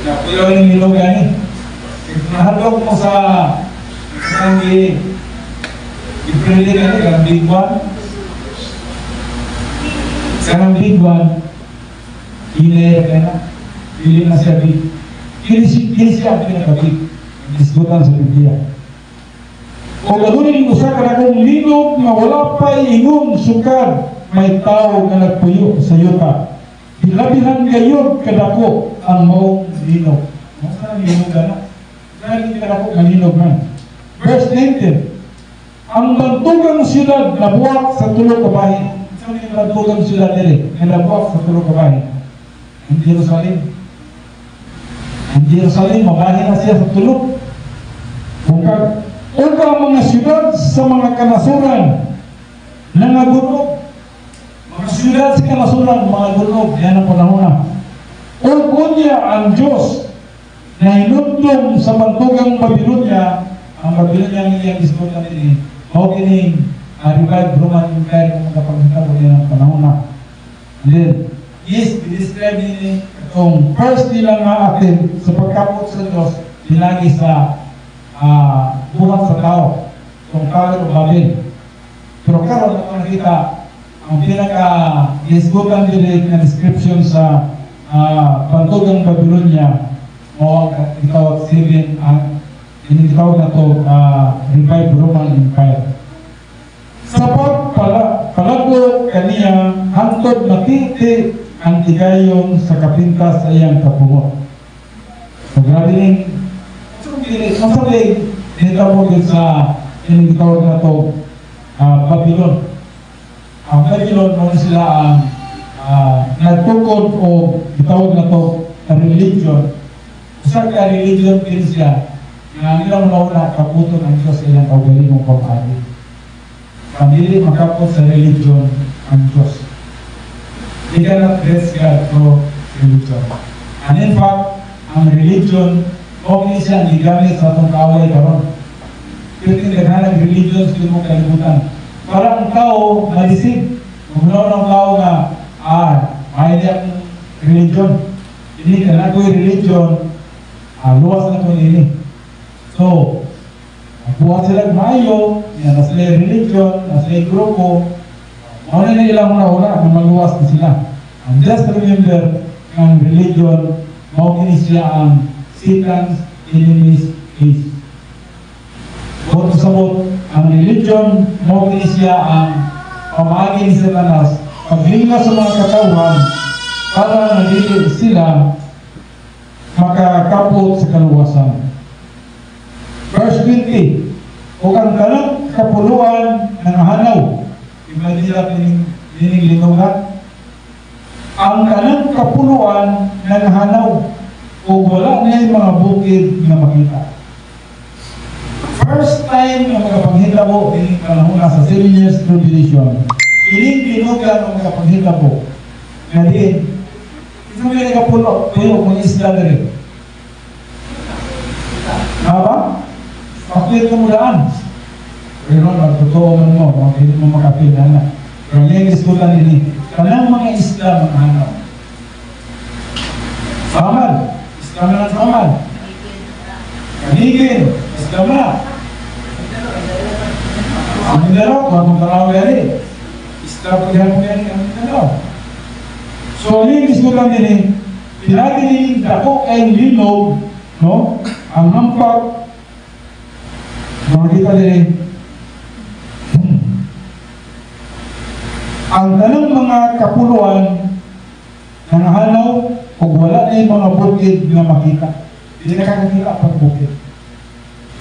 Nakuyaw yung linog gani. Nahalog mo sa isang i-prili gani, ang big one. Karang big one, hindi na siya big. Hindi siya pinakabig. Diskutan sa Biblia. O galunin usa ka dakong linog nga wala pa ingon sukad may tao nga nagpuyo sa yuta. Hilabihan gayon kadako ang maong linog. Masa linog na? Dahil kadako ang linog man. Verse 19, ang bantugang siyudad nabuwak sa tulo ka bahin. Saan yung bantugang siyudad nila? Nabuwak sa tulo ka bahin. Ang Jerusalem. Ang Jerusalem, mabahin na siya sa tulog. Kung ang mga siyudad sa mga kanasuran na nagunog. Mga siyudad sa kanasuran, mga gunog, yan ang panahon na. O niya ang Diyos na hinundong sa bantugang Babylonia, ang Babylonia ng iyang disputan nila, o kining revived Roman Empire kung magkapaghintabo niya ng panahon na. And then, is describe ni itong first nila nga atin sa pagkapot sa Diyos, pinagi sa buhat sa tao, itong Tower of Babel. Pero karon ako nakita, ang pinaka-isgutan din na description sa Bantugang Babylonia o itawag 7 tinitawag na to revived Roman Empire. Sapat palago kaniya hantod matiti ang tigayon sa kapintas sa iyang kapungot. So grabe rin, masabi tinitawag sa tinitawag na to Babylon. Ang Babylon mo sila ang nagtukod o itawag na to religion. Sa ka-religion din siya na nilang nauna kaputo ng Diyos sa ilang kaugalingong pamahagi. Pamili makapot sa religion ang Diyos. They cannot dress God through religion. And in fact, ang religion, okay siya gigamit sa itong kaaway karon. Pero tinaghanag religion sa itong kalibutan. Para ang tao malisig. Kung ang tao na, may ang religion. Hindi ka na ko'y religion, luwas na ko'y ini. So, buhat sila maayo, na sila religion, na sila grupo, mauna na ilang una-una na maluwas na sila. And just remember, ang religion, maugin siya ang Satan's enemy's case. Kung sabot, ang religion, maugin siya ang pamahagi ni Satanas, paglinga sa mga katawan, para nagiging sila makakapot sa kaluwasan. Verse 20, o ang kanang kapuluan ng hanaw, iba nila lininglinungan, ang kanang kapuluan ng hanaw, o wala na yung mga bukid na makita. First time na magkapanghitabo, ining panahon sa 7 years tribulation, ining linugan ang magkapanghitabo, na din, isang may nakapulo, kayo kung isla na rin. Ba? Paklit mo daan. Pero totoo man mo, hindi mo makapila na. Pero ngayon iskutan din, kanang mga isla mga hanaw. Samal, isla na ng samal. Kanigin, isla na. Ang Mindanao, kung anong tanaw yan isla po yan ang Mindanao. So, ngayon iskutan din, pinagi din dako kayong linog, no? Ang hampak, makikita din, ang tanong mga kapuluan ng hanaw o wala na yung mga bukid na makita. Hindi nakakakita pag bukid.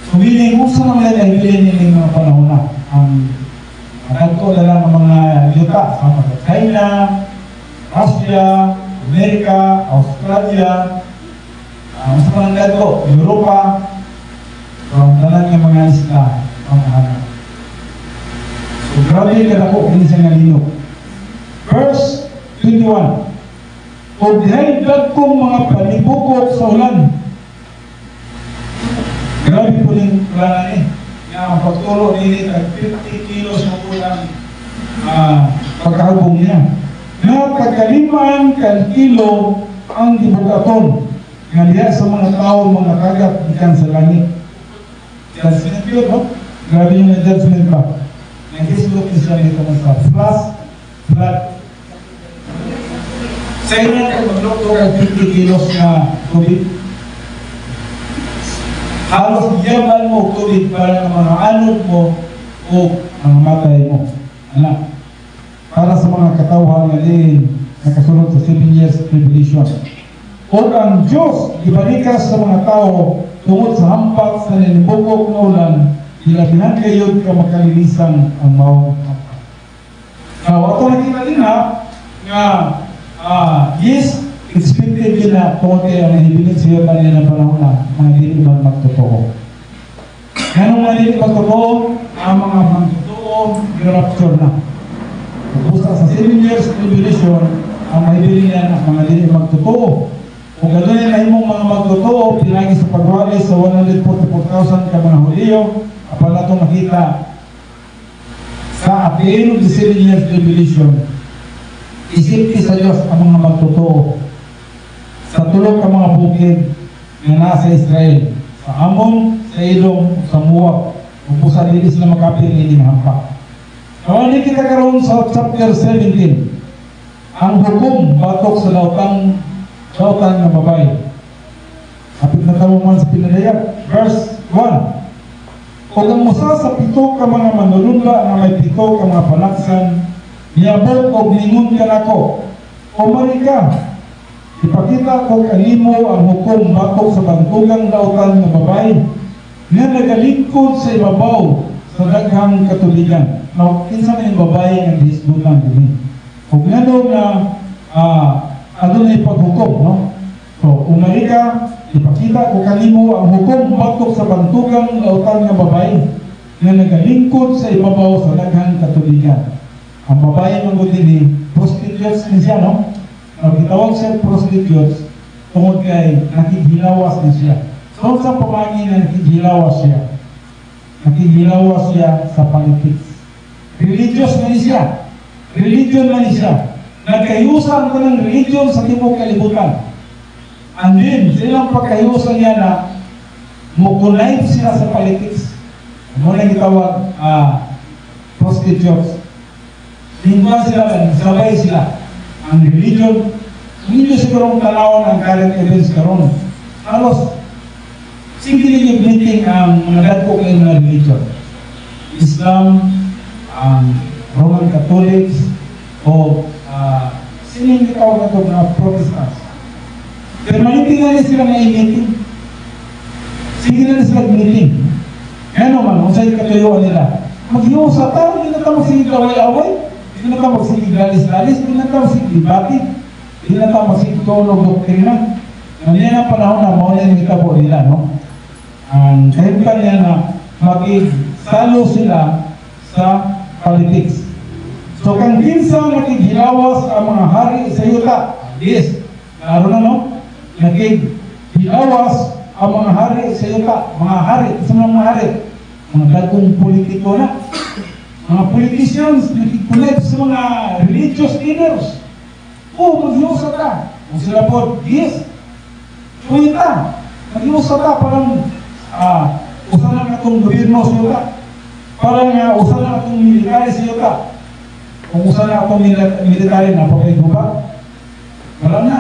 So, meaning, kung saan naman ay bilhin yung mga panahon na, ang nagko na lang ang mga yuta sa mga China, Russia, Amerika, Australia, ang sa mga nagko, Europa, ang talang ng mga isla, ang hanaw. So, grabe ka na po, hindi siya nalinog. Verse 21, o dihaydag kong mga palibukot sa ulan. Grabe po rin ulan ni. Ang pagturo nili, 50 kilos na po ng pagkahabong niya. Na pagkaliman kan kilo ang dibukaton. Nga diya sa mga tao, mga kagat, ikan sa langit. Judgment yun, no? Grabe yung judgment pa. Nag-islok siya nito sa flood. Sa inyo na maglokto ka 50 kilos na tubig. Halos yaman mo tubig para ng mga anod mo o ang matay mo. Anak. Para sa mga katawhan na din nakasunod sa 7 years tribulation. O ang Diyos ibalikas sa mga tao tungod sa hampak sa nilibukok na ulan, ilabihan kayo ka makalilisan ang mawang hampak. Now, ito nakita din nga yes, expected yun na tungkol ang nahibilin siya kanina ng panahon na mga hindi man magtotoo. Ganong mga hindi magtotoo, ang mga magtotoo, rapture na. Busta sa 7 years tribulation, ang mahibilin yan ang mga hindi magtotoo. Kung gano'n na imong mga magtotoo, pinagi sa pagwali sa 144,000 ka mga Huliyo, kapag na itong makita sa sa at the end of the 7 years tribulation, isipin sa Diyos ang mga magtotoo sa tulog ka mga bukid na nasa Israel, sa Amon, sa Edom, sa Moab, kung sa dili sila makapil hindi mahampa. Kaya hindi kita karoon sa chapter 17, ang hukom batok sa lautan ng babae. Kapit na tamo man sa pinadayag, verse 1. O ang musa sa pito ka mga manulunla na may pito ka mga panaksan, niabot o ningon ka nako, o marika, ipakita ko kanimo ang hukom batok sa bantugang lautan ng babae, nga nagalingkod sa ibabaw sa daghang katuligan. Now, kinsa man yung babae nga gihisgutan din. Kung nga daw na ano na ipaghukom, no? So, umarika, ipakita ko kanimo ang hukom batok sa bantugang lautan nga babae nga nagalingkod sa ibabaw sa daghang katuligan. Ang babae ng ni prostitutes din siya, no? Gitawag siya prostitutes tungod kay nakighilawas din siya. So, sa pamangin na nakighilawas siya, nakighilawas siya sa politics. Religious na siya. Religion na siya. Nagkayusan ko ng religion sa tibok kalibutan. And then, silang pagkayusan niya na mukunay sila sa politics. Ano na gitawag prostitutes. Lingkuan sila, sabay sila. Ang religion, hindi sigurong tanawan ang current events karon. Halos, sige yung meeting ang mga dagko kayo na religion. Islam, Roman Catholics, o sining gitawag na ito na Protestants. Pero maliting na sila na i-meeting. Sige na sila meeting. Ano man, kung sa'yo katuyuan nila, mag-iwas sa tao, hindi na ito magsige away-away, hindi na ito magsige galis-galis, hindi na ito magsige debate, hindi na ito magsige tulog doktrina. Yan ang panahon na muna yung itabo nila, no? Ang kahibukan niya na mag-salo sila sa politics. So, kung kinsa nakighilawas ang mga hari sa yuta, yes, klaro na, no? Nakighilawas ang mga hari sa yuta, mga hari, sa mga hari, mga dagkong politiko na, mga politicians, nakikulit sa mga religious leaders. Mag-iusa ka. Kung sila po, yes, kuwita, mag-iusa ka, parang usa na itong gobyerno sa yuta. Parang usa na itong military sa yuta. Kung usa na itong military na pagkaigo ba? Wala na.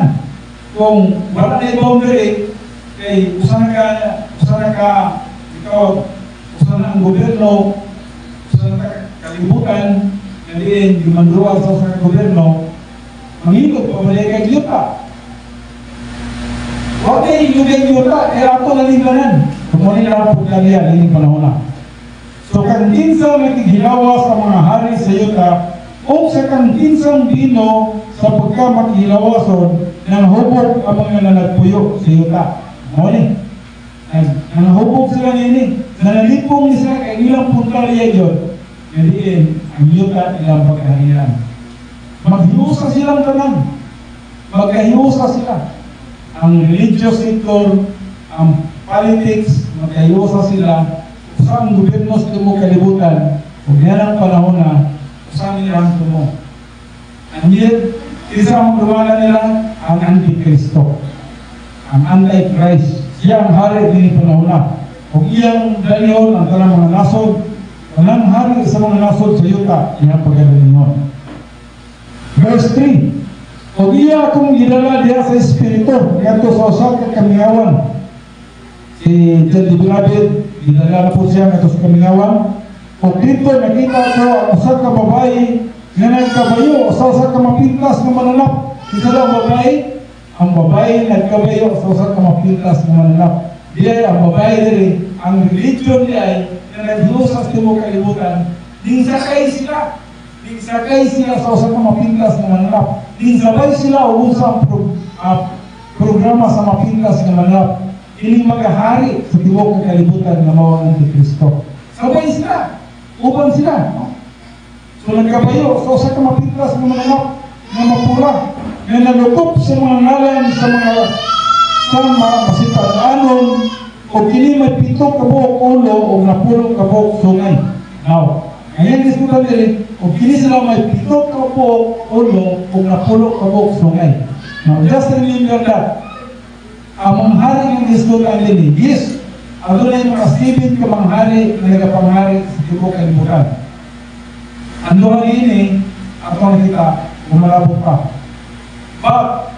Kung wala na yung boundary, kay usa na ang gobyerno, usa na kalibutan, nandiyan, gumandruan sa usa na gobyerno, mangikot pa mali kay yuta. Okay, yung yuta, ato na libanan. Kumunin na po kalian, hindi panahon na. So, kandinsang nakighilawas ang mga hari sa yuta, o sa kandinsang dino sa pagkamakhilawason ng hubog ang mga nanagpuyo sa yuta. Kumunin. Nanghubog sila nini. Nanalipong ni sila kay ilang puntalya yun. Gandiin, ang yuta ilang pagkahiran. Maghiusa silang tanan. Magkahiusa sila. Ang religious sector, ang politics, magkahiusa sila. Usang gobyerno sa mo kalibutan, kung yan ang panahon na, usang nilang tumo. And yet, isa ang lumala nila, ang Antikristo. Ang Antichrist. Siya ang hari din panahon na. Kung iyang daliyon, ang tanang mga nasod, walang hari sa mga nasod sa yuta, iyang pagkagalingon. Verse 3. Kung iya akong gidala diya sa Espiritu, ngayon sa usap ka kamingawan. Si John D. Beloved, gidala na po siya ngayon sa kamingawan. Kung dito nakita ko ang usap ka babae, nga nagkabayo sa usap ka mapintas na mananap. Isa daw babae, ang babae nagkabayo sa usap ka mapintas na mananap. Diya ang babae diri, ang religion niya ay na naghiusas timo kalibutan, dinsakay sila. Dinsakay sila sa usap ka mapintas na mananap. Dinsabay sila o usang programa sa mapintas na mananap. Ining magahari sa tibok ng kalibutan na mawang Antikristo. Sabay sila. Uban sila. So nagkabayo sa usap ka mapintas na mananap na mapula. Na nalukop sa mga ngalan sa mga masipag-anon o kini may pito kabuok ulo o napulong kabuok sungay. Now, Ngayon diskutan diri, kung kini sila may 7 ka po ulo, kung napulo ka po sungay. Now, just remember that, ang manghari ng diskutan diri, yes, ano na yung mga 7 ka manghari na nagapanghari sa tibok kalibutan. Ano nga ini, at kita, umalabot pa. But,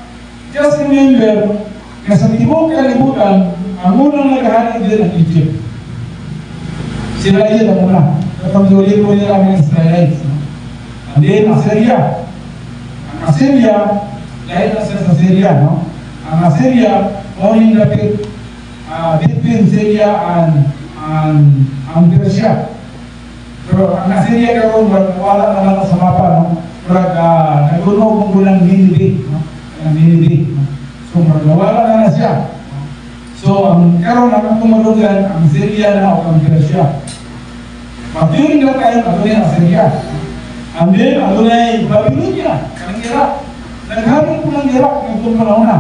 just remember, na sa tibok kalibutan, ang unang naghari din ang Egypt. Sila yun ang una. Katanggulit po nila ang Israelites. And then, Assyria. Ang Assyria, dahil na sa Syria, no? Ang Assyria, owning lapit between Syria and Persia. Pero ang Assyria karoon, wala na lang sa mapa, no? Nagunog mong gulang Nineveh, no? Nineveh, no? So, wala na siya. So, ang karoon ang tumalugan, ang Syria na o ang Persia. Patuloy nila tayo, adunay ang Assyria. And then, adunay Babylonia, kanang Iraq. Nagharing po ng Iraq ng itong panahon na.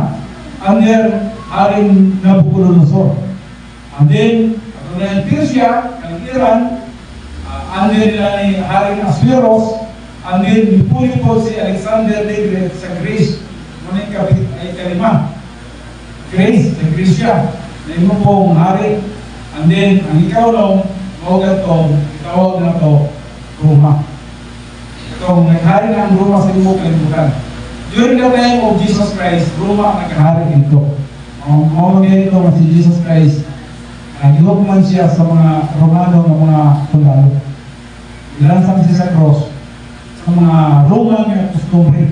And then, haring Nabucodonosor. And then, adunay Persia, kanang Iran. And then, haring Asveros. And then, nipuli po si Alexander the Great sa Greece. Ngunit kapit ay kalima. Grace, sa Grisya, na imo pong hari. And then, ang ikaw nung, maugat to, itawag na to, Roma. Itong naghari na ang Roma sa imo kalibutan. During the time of Jesus Christ, Roma ang naghari dito. Mga ganito nga si Jesus Christ, nagihok siya sa mga Romano ng mga sundalo. Ilansang siya sa cross, sa mga Roman na kustumbre.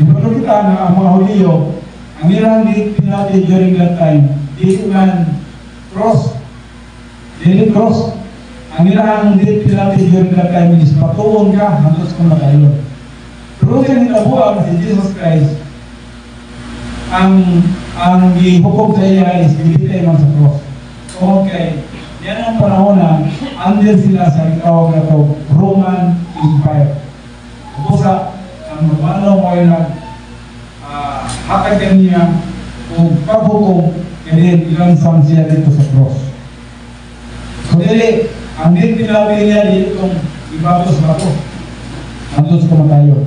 Ibalo kita na ang mga Huliyo, ang ilang di pinati during that time, di man cross, daily cross. Ang ilang di pinati during that time is patuon ka, hantos ka makayon. Pero yung hinabuan si Jesus Christ, ang gihukom sa iya is dilitay man sa cross. Okay, yan ang panahon na under sila sa itawag na to, Roman Empire. Kusa, ang magmanaw mo yung hatag niya kung paghukom and ilang sang siya dito sa cross. So dili, ang din pinabi niya dito itong ibatos bato. Andun sa kamatayon.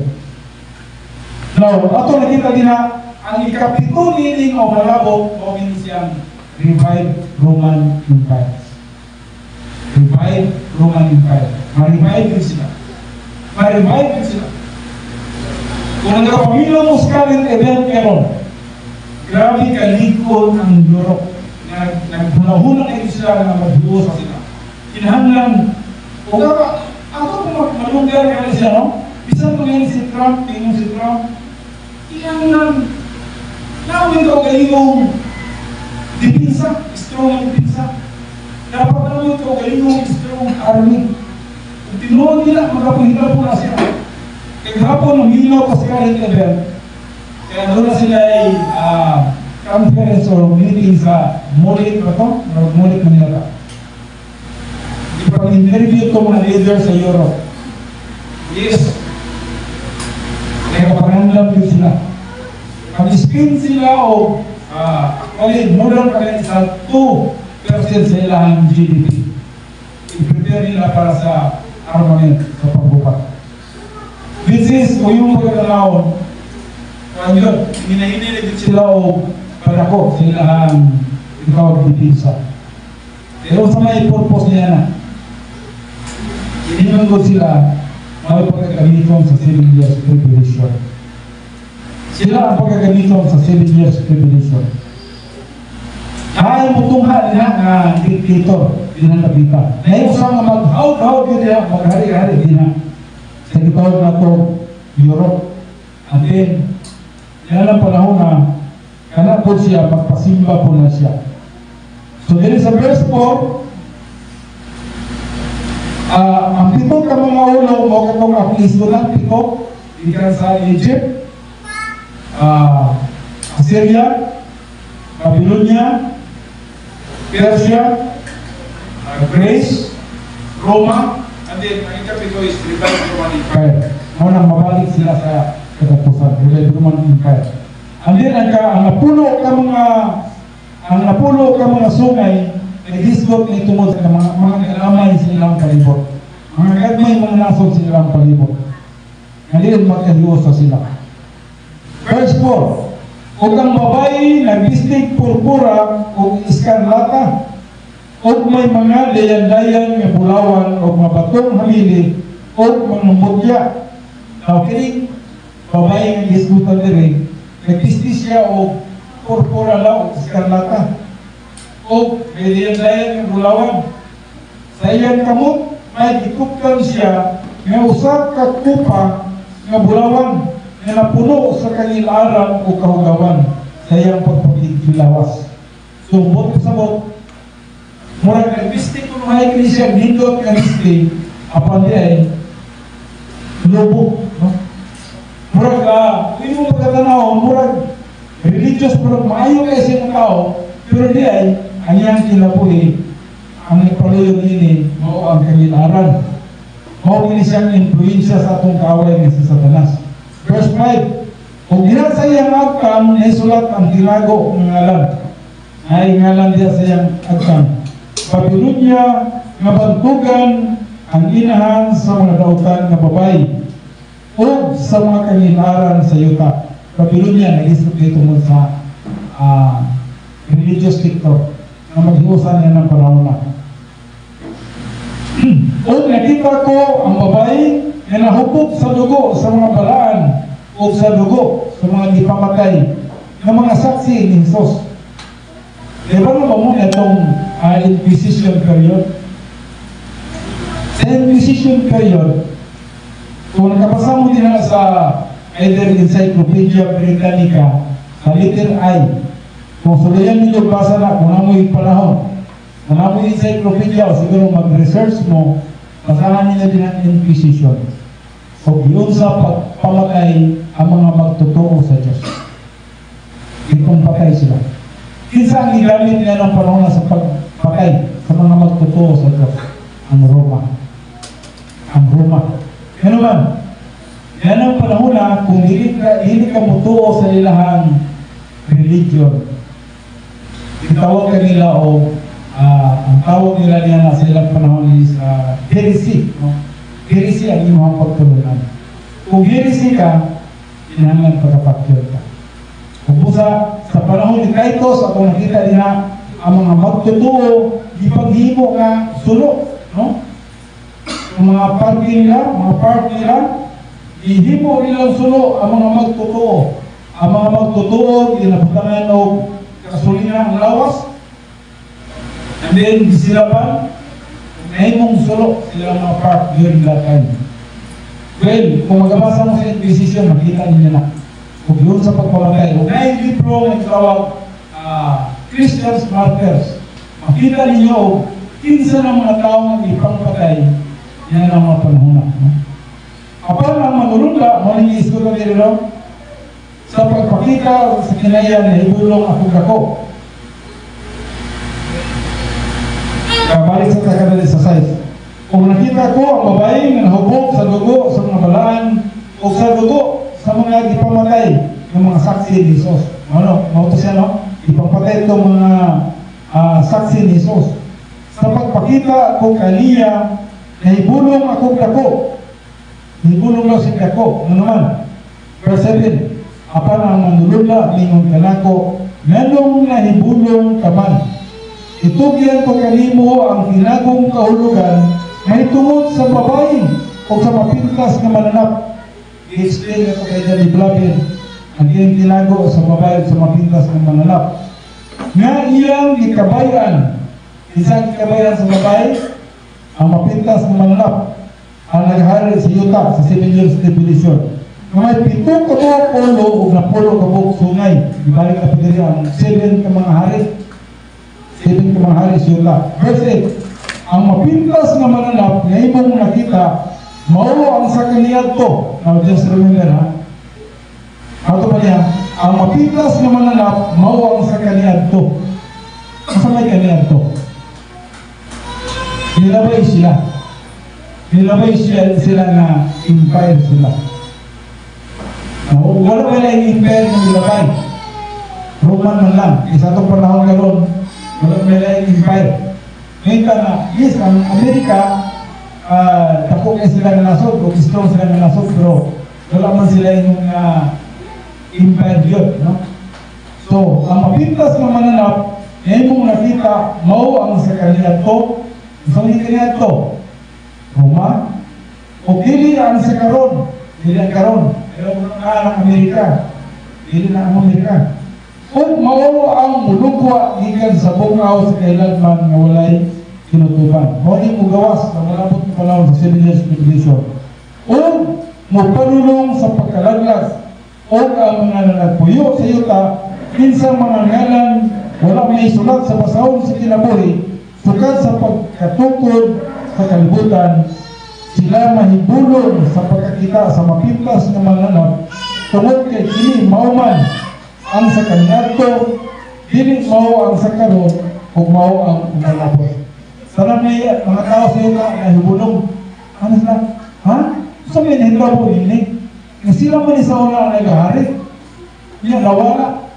Now, ato nakita din na ang ikapito niling o malabog o siyang revived Roman Empire. Revived Roman Empire. Ma-revive din sila. Ma-revive din sila. Kung nagkapamilong mo scarlet event meron, grabe kalikon ang Europe. Naghunahunang na sila na magbuo sa sila. Kinahanglan, o nga, ako kung malunggar ka siya, no? Bisan ko ngayon si Trump, tingin si Trump, kinahanglan, nawin ka o galingong dipinsa, strong dipinsa. Dapat nawin ka o galingong strong army. Kung tinuon nila, magkapahila po na siya. Kaya hapon, umilaw pa sila ng event. Kaya doon na sila ay conference or meeting sa Molit ba ito? Molit Manila. Ipag-interview ito mga leader sa Europe. Yes. Kaya kapanganlam yun sila. Pag-spin sila o actually, modern pa rin sa 2% sa ilang GDP. I-prepare nila para sa armament sa pagbukat. This is, kung yung pagkakalaon, kung yun, hinahinilig sila o padako sa ilang itawag dipinsa. Pero sa may purpose niya na, inimangod sila, may pagkakamiton sa 7 years tribulation. Sila ang pagkakamiton sa 7 years tribulation. Kaya mo tungha nila nga dictator, dinanabita. Ngayon sa mga mag-out-out yun niya, maghari-hari din na. Sa gitawag na ito, Europe. And then, yan ang panahon na kana po siya, magpasimba po na siya. So, din sa verse 4, ang pito ka mga ulo, o katong aplisto ng pito, ikan sa Egypt, Assyria, Babylonia, Persia, Greece, Roma, and then, ang ikapito is revived Roman Empire. Ngunang mabalik sila sa katapusan, revived Roman Empire. And then, ang napulo ka mga sungay, nag-disgot na itungod sa mga kalamay sa ilang palibot. Mga gagmay mga nasod sila ang palibot. Ngayon magkahiwas sila. Verse 4. Kung ang babae nagbistig purpura o iskarlata o may mga dayan-dayan nga bulawan o mabatong hamili o mga mutya. Now, kining babae nga gisgutan diri, nagbistig siya o purpura la o iskarlata o may dayan-dayan nga bulawan. Sa iyang kamot, may gikuptan siya nga usa ka kupa nga bulawan nga napuno sa kanil-aran o kahugawan sa iyang pagpapiglawas. So, buti sa bot, murag nagbistig kung may kini siya nindot nga bistig, apan di ay lobo. No? Murag, hindi mo pagkatanaw, murag religious, murag maayo kayo sa mga tao, pero di ay, ang iyang kinabuhi, ang ipaluyon ini, mao ang kanil-aran. Mao kini siyang influensya sa atong kaaway nga si Satanas. Verse 5. Kung gina sa iyang agkam, naisulat ang tinago ng ngalan. Ay ngalan diya sa iyang agkam. Babilonia nga bantugan ang inahan sa mga dautan nga babae o sa mga kanil-aran sa yuta. Babilonia, nag-isip dito mo sa religious TikTok na maghiusan niya ng panahon na. O nakita ko ang babae na nahubog sa dugo sa mga balaan o sa dugo sa mga dipamatay ng mga saksi ni Jesus. Diba naman mo itong Inquisition period? Sa Inquisition period, kung nakapasa mo din sa either Encyclopedia Britannica, sa letter I, kung sulayan ninyo basa na, kung namoy panahon, kung namoy encyclopedia, o siguro mag-research mo, basahan ninyo din ang Inquisition. So, yun sa pagpamatay ang mga magtotoo sa Diyos. Itong patay sila. Kinsa ang igamit niya ng panahon sa pagpatay sa mga magtotoo sa Diyos? Ang Roma. Ang Roma. Ano man? Yan ang panahon na kung hindi ka mutuo sa ilahang religion, itawag ka nila o ang tawag nila niya na sa ilang panahon is heresy. No? Heresy ang iyong pagtulunan. Kung heresy ka, inangan pagkapakyod ka. Kung sa panahon ni Titus, ako nakita nila ang mga magtotoo, ipaghimo nga sulo. No? Ang mga party nila, ihimo nilang sulo ang mga magtotoo. Ang mga magtotoo, inabutangan o kasulina ang lawas. And then, gisilaban, nahimong sulo sila mga part during that time. Well, kung magabasa mo sa Inquisition, makita ninyo na. Kung yun sa pagpamatay, kung na yung libro ng tawag Christians Martyrs, makita ninyo, kinsa ng mga taong ipangpatay, yan ang mga panahon na. Kapag ang manulunda, mo nang iiskutan nila, sa pagpakita sa kinayan na ibulong ako. Balik sa kakadali sa size. Kung nakita ko ang babae na nahubog sa dugo sa mga balaan o sa dugo sa mga ipamatay ng mga saksi ni Jesus. Ano? Mauto siya, no? Ipapatay itong mga saksi ni Jesus. Sa pagpakita ko kaniya na ibulong akong dako. Ibulong lang si dako. Ano naman? Verse 7. Apan ang manulula ningon kanako, nganong nahibulong kaman. Itugyan ko kanimo ang tinagong kahulugan may tungod sa babae o sa mapintas na mananap. I-explain ito kay Daddy Blabin. Ang iyang tinago sa babae o sa mapintas na mananap. Nga iyang ikabayan. Isang ikabayan sa babae, ang mapintas na mananap. Ang naghari sa yuta sa 7 years tribulation. May 7 kabuok polo o na polo kabuok sungay. Ibalik na pagdiri ang 7 ka mga hari. 7 ka mga hari sa yuta. Verse 8. Ang mapintas na mananap na imong nakita, mao ang sa kaniyad to. Now just remember ha. Ato pa niya, ang mapintas na mananap, mao ang sa kaniyad to. Asa may kaniyad to? Nilabay sila. Nilabay sila na empire sila. Wala ba na yung impere na nilabay? Roman man lang. Isa itong panahon karon, wala ba na yung impire? Ngayon ka na, yes, ang Amerika, dako kayo sila na nasod, o strong sila na nasod, pero wala man sila yung empire yun, no? So, ang mapintas ng mananap, ngayon mong nakita, mao ang sa kanila to, isang kanila to, Roma, o dili ang sa karon, dili ang karon, pero ang Amerika, dili na ang Amerika. O mao ang mulugwa gikan sa bungaw sa kailanman nga walay kinutuban. Mao ni mugawas na malabot ng panahon sa 7 years tribulation. O mopanulong sa pagkalaglas o ang mga nagpuyo sa yuta kinsang mga ngalan wala may sulat sa basahon sa kinabuhi sukat sa pagkatukod sa kalibutan sila mahibulong sa pagkakita sa mapintas ng mananap tungod kay kini mauman ang sa kanyato dili mao ang sa karon ug mao ang umalabot. Sana may mga tao sa yuta na hibulong ano sila? Ha? So may nahitaw po ini nga sila man isa una nagahari niya nawala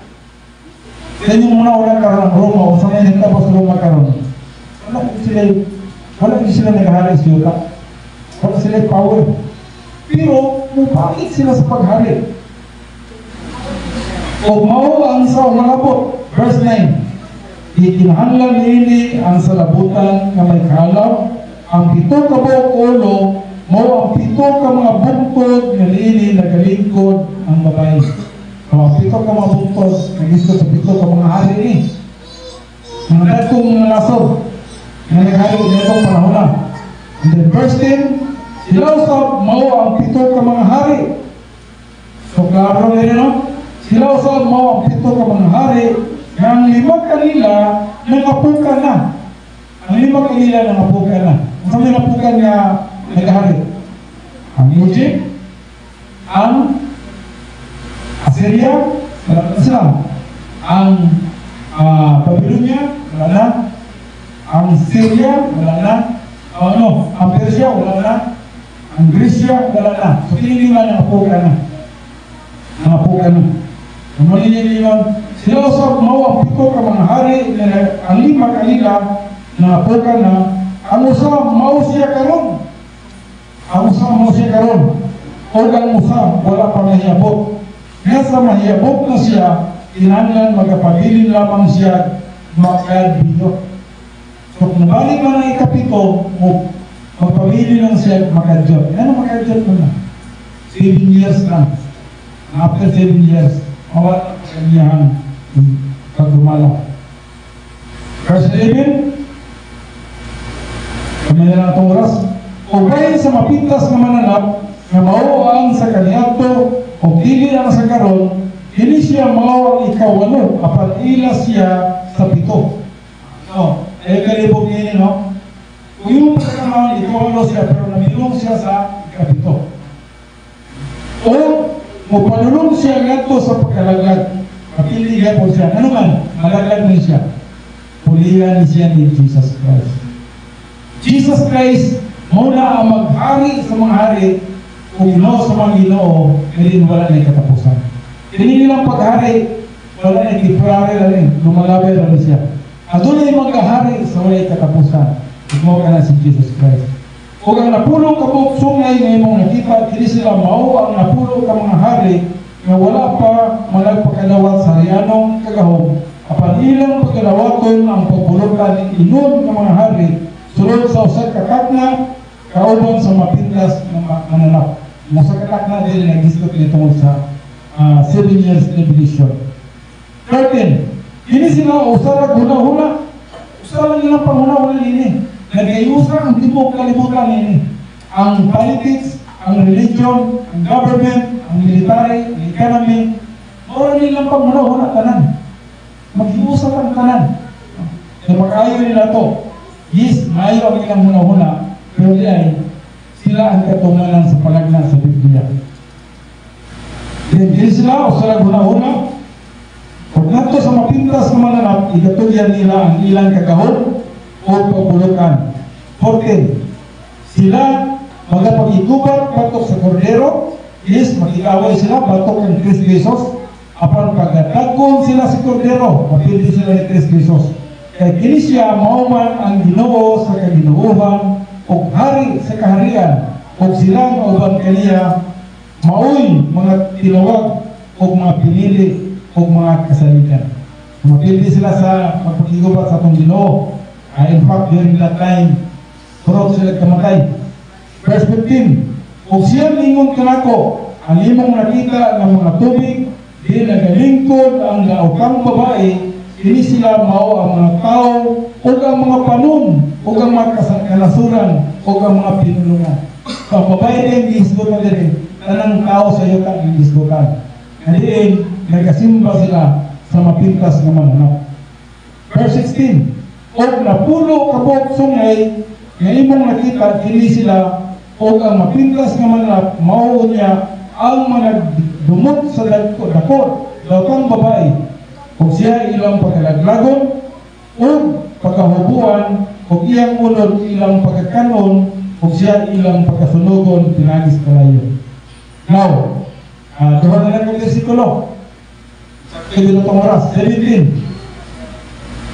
sa inyong mga wala karon ang Roma o sa may nahitaw pa sa Roma karon wala sila nagahari sa yuta wala sila power pero mupakit sila sa paghari o mao ang sa umalabot. Verse 9, ikinahanglan niini ang salabutan nga may kalaw ang pito ka buok ulo mao ang pito ka mga bungtod nga niini nagalingkod ang babae. Ang pito ka mga bungtod nagisod sa pito ka mga hari ni mga datong mga nasod nga naghari nitong panahon na. And then verse 10, sila usab mao ang pito ka mga hari. So klaro rin no? Sila usab mao ang pito ka mga hari nga ang lima kanila nangapukan na. Ang lima kanila nangapukan na. Ang sa nangapukan nga nagahari? Ang Egypt, ang Assyria, wala na sila. Ang Babylonia, wala na. Ang Syria, wala na. Ang Persia, wala na. Ang Grisya, wala na. So, kinilima nangapukan na. Nangapukan na. Ang maliliwan, sila usap mao ang pito ka mga hari na ang lima kanila na pukan na ang usap mao siya karon. Ang usap mao siya karon. O ang usap wala pa mahiyabot. Nasa mahiyabot na siya, kinahanglan magapabilin lamang siya makadbidyo. So kung balik man ang ikapito, magpabilin lang siya makadjot. Ano makadjot mo na? 7 years lang. After 7 years, mawala kaniyang pagdumala. Verse 11, kami na lang itong oras, ugay sa mapintas nga mananap, nga mao ang sa kanyato, o dili ang sa karon, hindi siya mao ang ikawalo, apan ila siya sa pito. So, kalibog niya no? Kung yung pagkakamaon, ikawalo siya, pero namilong siya sa ikapito. O, magpanulong siya ngato sa pagkalaglag. Kapiligan po siya. Ano man, malaglag na siya. Pulihan siya ni Jesus Christ. Jesus Christ, muna ang maghari sa mga hari, kung Ginoo sa mga Ginoo, hindi wala na katapusan. Hindi nilang paghari, wala na temporary lang rin, lumalabay lang siya. At doon ay maghari sa wala katapusan. Ikaw ka na si Jesus Christ. Kung ang napulong kabuk sungay na imong nakita, hindi sila mao ang napulong ka mga hari nga wala pa malagpagkalawat sa riyanong kagahom. Apan ilang pagkalawaton ang pagpulutan inon ng mga hari sulod sa usag kakatna kauban sa mapintas ng mananap. Sa kakatna din nag-discuss nito sa 7 years tribulation. 13. Ini sila usara guna-huna. Usara nilang panghuna-huna nini. Nag-ayusan ang tibok kalibutan nini. Ang politics, ang religion, ang government, ang military, ang economy, mura nilang panghuna-huna tanan. Mag-iusap ang tanan. So mag-ayo nila to. Yes, maayo ang ilang huna-huna, pero di ay sila ang katumanan sa palagna sa Biblia. Hindi sila o sila huna-huna. Kung nato sa mapintas na mananap, igatulyan nila ang ilang kagahon o pagpulutan. 14. Sila magapag-igubat batok sa kordero, is mag-iaway sila batok ng Kristo Jesus. Apan pagdagkon sila sa kordero, mapili sila ni Kristo Jesus. Kaya kini siya mauman ang Ginoo sa kaginuuhan o hari sa kaharian o silang uban kaniya maoy mga tinawag o mga pinili o mga kasaligan. Mapili sila sa pagpakigubat sa itong Ginoo. In fact, during that time, turot sila kamatay. Verse 15, o siya lingon kanako, ang imong nakita ng mga tubig, di nagalingkod ang laukang babae, ini sila mao ang mga tao, o ang mga panon, o ang mga kanasuran, o ang mga pinulungan. Ang babae din, gihisgutan din, tanang tao sa iyo kang gihisgutan. Ngayon, nagasimba sila sa mapintas na mananap. Verse 16, o napulo kabok sungay, nga imong nakita, kini sila, o ang mapintas nga mananap, mao niya ang mga dumot sa dakot, daw babae, o siya ilang pagkalaglagon, o pagkahubuan, o iyang unod ilang pagkakanon, o siya ilang pagkasunugon, pinagis kalayo. Now, duha na lang yung versikulo. Sa kayo itong oras, 17.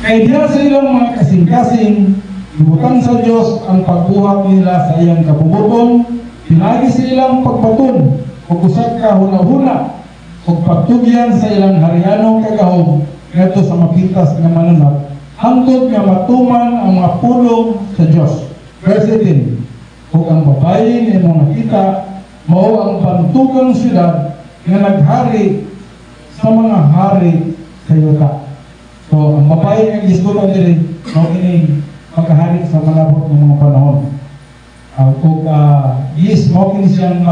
Kaya diya sa ilang mga kasing-kasing, ibutang sa Diyos ang pagbuhat nila sa iyang kabubuton, pinagis sa ilang pagbatun, o usag ka huna-huna, o pagtugyan sa ilang harianong kagahog, ngadto sa mapintas nga mananap, hangtod nga matuman ang mga pulong sa Diyos. Verse 18, o ang babae na imong nakita, mao ang bantugang syudad nga naghari sa mga hari sa yuta. So, ang babae nga gisgutan din, mao ini magkahari sa malabot ng mga panahon. Kung yes, mao kini siyang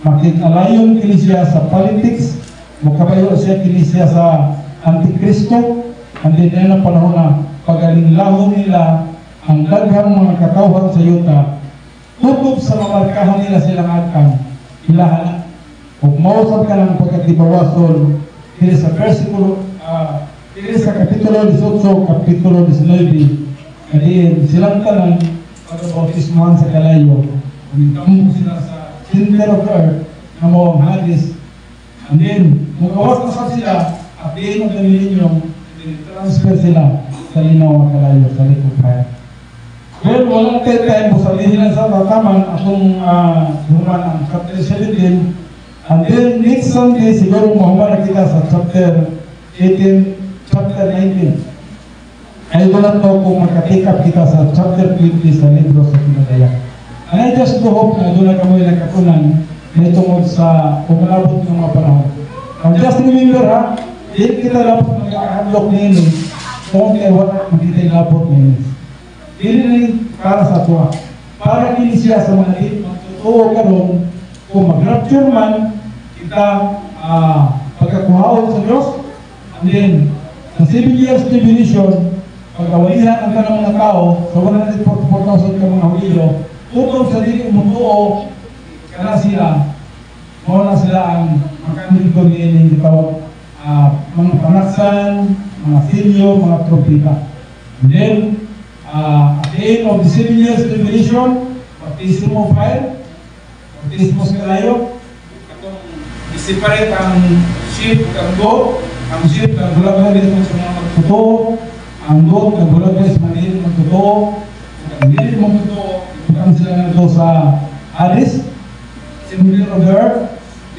makikalayon kini siya sa politics, makabayo siya kini siya sa Antikristo, and then na panahon na pagalinglahon nila ang daghang mga katawhan sa yuta, tutob sa mamarkahan nila silang agkang ilahan. Kung mausap ka ng pagkatibawason, kini sa versikulo, kini sa kapitulo 18, kapitulo 19, kaya silang tanan pagkabautismohan sa kalayo, kamong sila sa center of the earth, na mo ang Hades, and then, magawas na sa sila, at the end of the millennium, transfer sila sa linaw ng kalayo, sa lake of fire. Well, walang time po sabihin lang sa tataman akong human ang chapter 17, and then next Sunday siguro mahuman na kita sa chapter 18, chapter 19. Ay doon to kung makapick up kita sa chapter 20 sa libro sa Pinadaya. And I just do hope na doon na kami nagkatunan na itungod sa umalabot ng mga panahon. And just remember hindi kita labot mag-unlock na yun kung kaya wala magkita yung labot na yun. Hindi rin para sa tuwa. Para din siya sa mga totoo karon kung mag-rapture man, kita pagkakuhaon sa Diyos, and then, sa 7 years tribulation, pagkawalihan ang kanang mga tao, sa 144,000 ka mga hulilo, tutong sa dili umutuo, kana sila, mawala sila ang makanil ko ni tawag, mga panaksan, mga silyo, mga tropika. And then, at the end of the 7 years tribulation, baptismo of fire, baptismo sa kalayo, katong i-separate ang sheep at goat, ang sheep na bulag-bulag dito sa mga magtotoo, ang goat na bulag-bulag sa mga dito magtotoo, ang dito magtotoo, ibutang sila na ito sa Hades, center of the earth,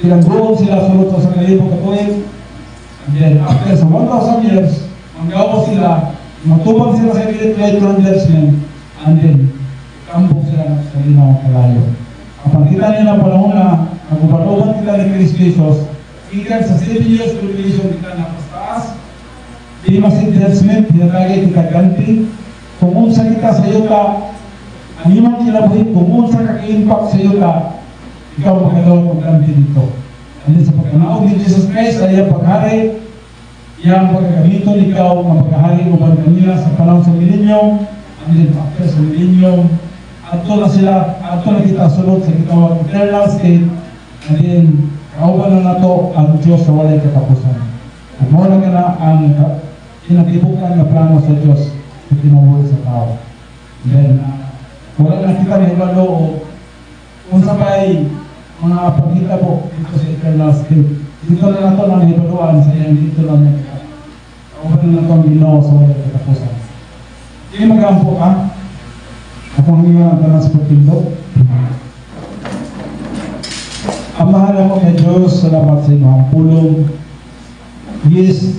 ilang buong sila sulot sa kalibo katuig, and then after sa 1,000 years, manggawa sila, matubang sila sa electron judgment, and then kambog sila sa linaw kalayo. Kapag kita nila panahon na nagubatuban kita ni Christ Jesus, ikan sa 7 years tribulation kita napastaas, di masin judgment, hinatagay kita ganti, kung unsa kita sa yuta, ang imang kilabuhin, kung unsa kaka-impact sa yuta, ikaw magkalaw pagganti dito. And then sa pagkanaog ni Jesus Christ, sa iyang paghari, yang pagkakamiton ikaw ang pagkahari o kanila sa panahon sa millennium, and then after sa millennium, ato na sila, ato na kita sulod sa kitawag eternal state, and then kauban na nato ang Diyos sa walay katapusan. At mo na ka na ang kinatibukan na plano sa Diyos sa tinubuhay sa tao. And then, wala na kita na ibalo o kung sabay mga pagkita po dito sa eternal state. Dito na nato ng ibaluan sa iyan, dito lang na kita. Kauban na nato ang Ginoo sa walay katapusan. Hindi magampo ka. Akong hanggang ang tanas pagpindot. Amahan mo kay Diyos, salamat sa inyong pulong. Yes,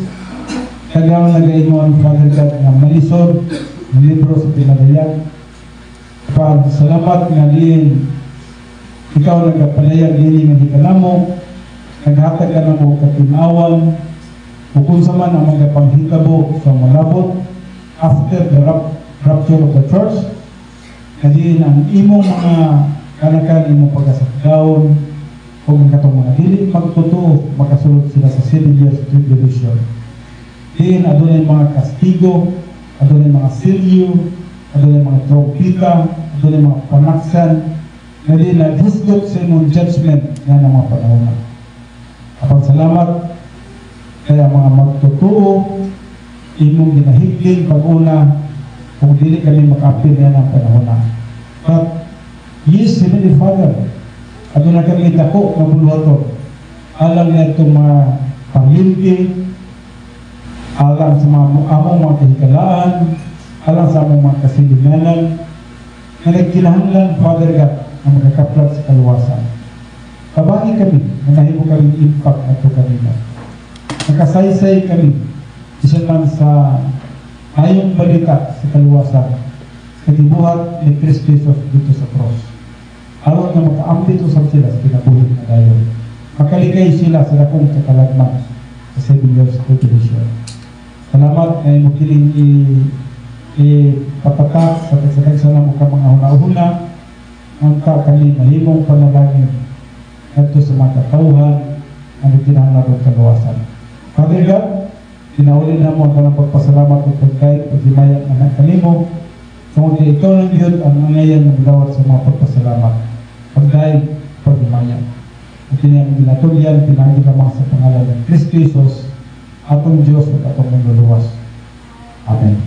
kailangan nagayin mo ang Father God na malisod ng libro sa pinagayan. Salamat nga din, ikaw nagpalayag din nga di ka namo, naghatag ka na mo katinawan, o kung sa man ang mga panghitabo sa malabot after the rapture of the church, kasi ang imong mga kanakan, imong pagkasakdaon, o ang katong mga dili magtotoo, makasulod sila sa 7 years tribulation. Din, adunay mga kastigo, adunay mga silyo, adunay mga trompita, adunay mga panaksan, na din naghusgot sa imong judgment nga ng mga panahon. Kapag salamat, kaya mga magtotoo, imong ginahigling pag-una, kung dili kami makapil yan ang panahon. But, yes, Heavenly Father, ato na kami dako na buluhaton. Alam na itong mga pangilti, alam sa among mga kahikalaan, alam sa among mga kasilinganan, na nagkinahanglan, Father God, na magkakaplat sa kaluwasan. Kabangi kami, na nahimo kami impact na ito kanina. Nakasaysay kami, isa man sa ayong balita sa kaluwasan, sa gibuhat ni Kristo Jesus dito sa cross. Aron na makaambit usap sila sa kinabuhi na dayon. Makaligay sila sa dakong kakalagman sa 7 years tribulation. Salamat na imo kiling ipapatak sa tagsakagsa na mga mga huna-huna ang kami mahimong panalangin dito sa mga katauhan ang itinahanglan kaluwasan. Father God, tinaulin na mo ang pagpasalamat at pagkain paghimayan ng kanimo. Kung ikaw lang yun ang nangayan ng lawat sa mga pagpasalamat. Pagdaig, paghimayan. At tinayang ginatulyan, pinagin lamang sa pangalan ng Kristo Jesus, atong Diyos at atong manluluwas. Amen.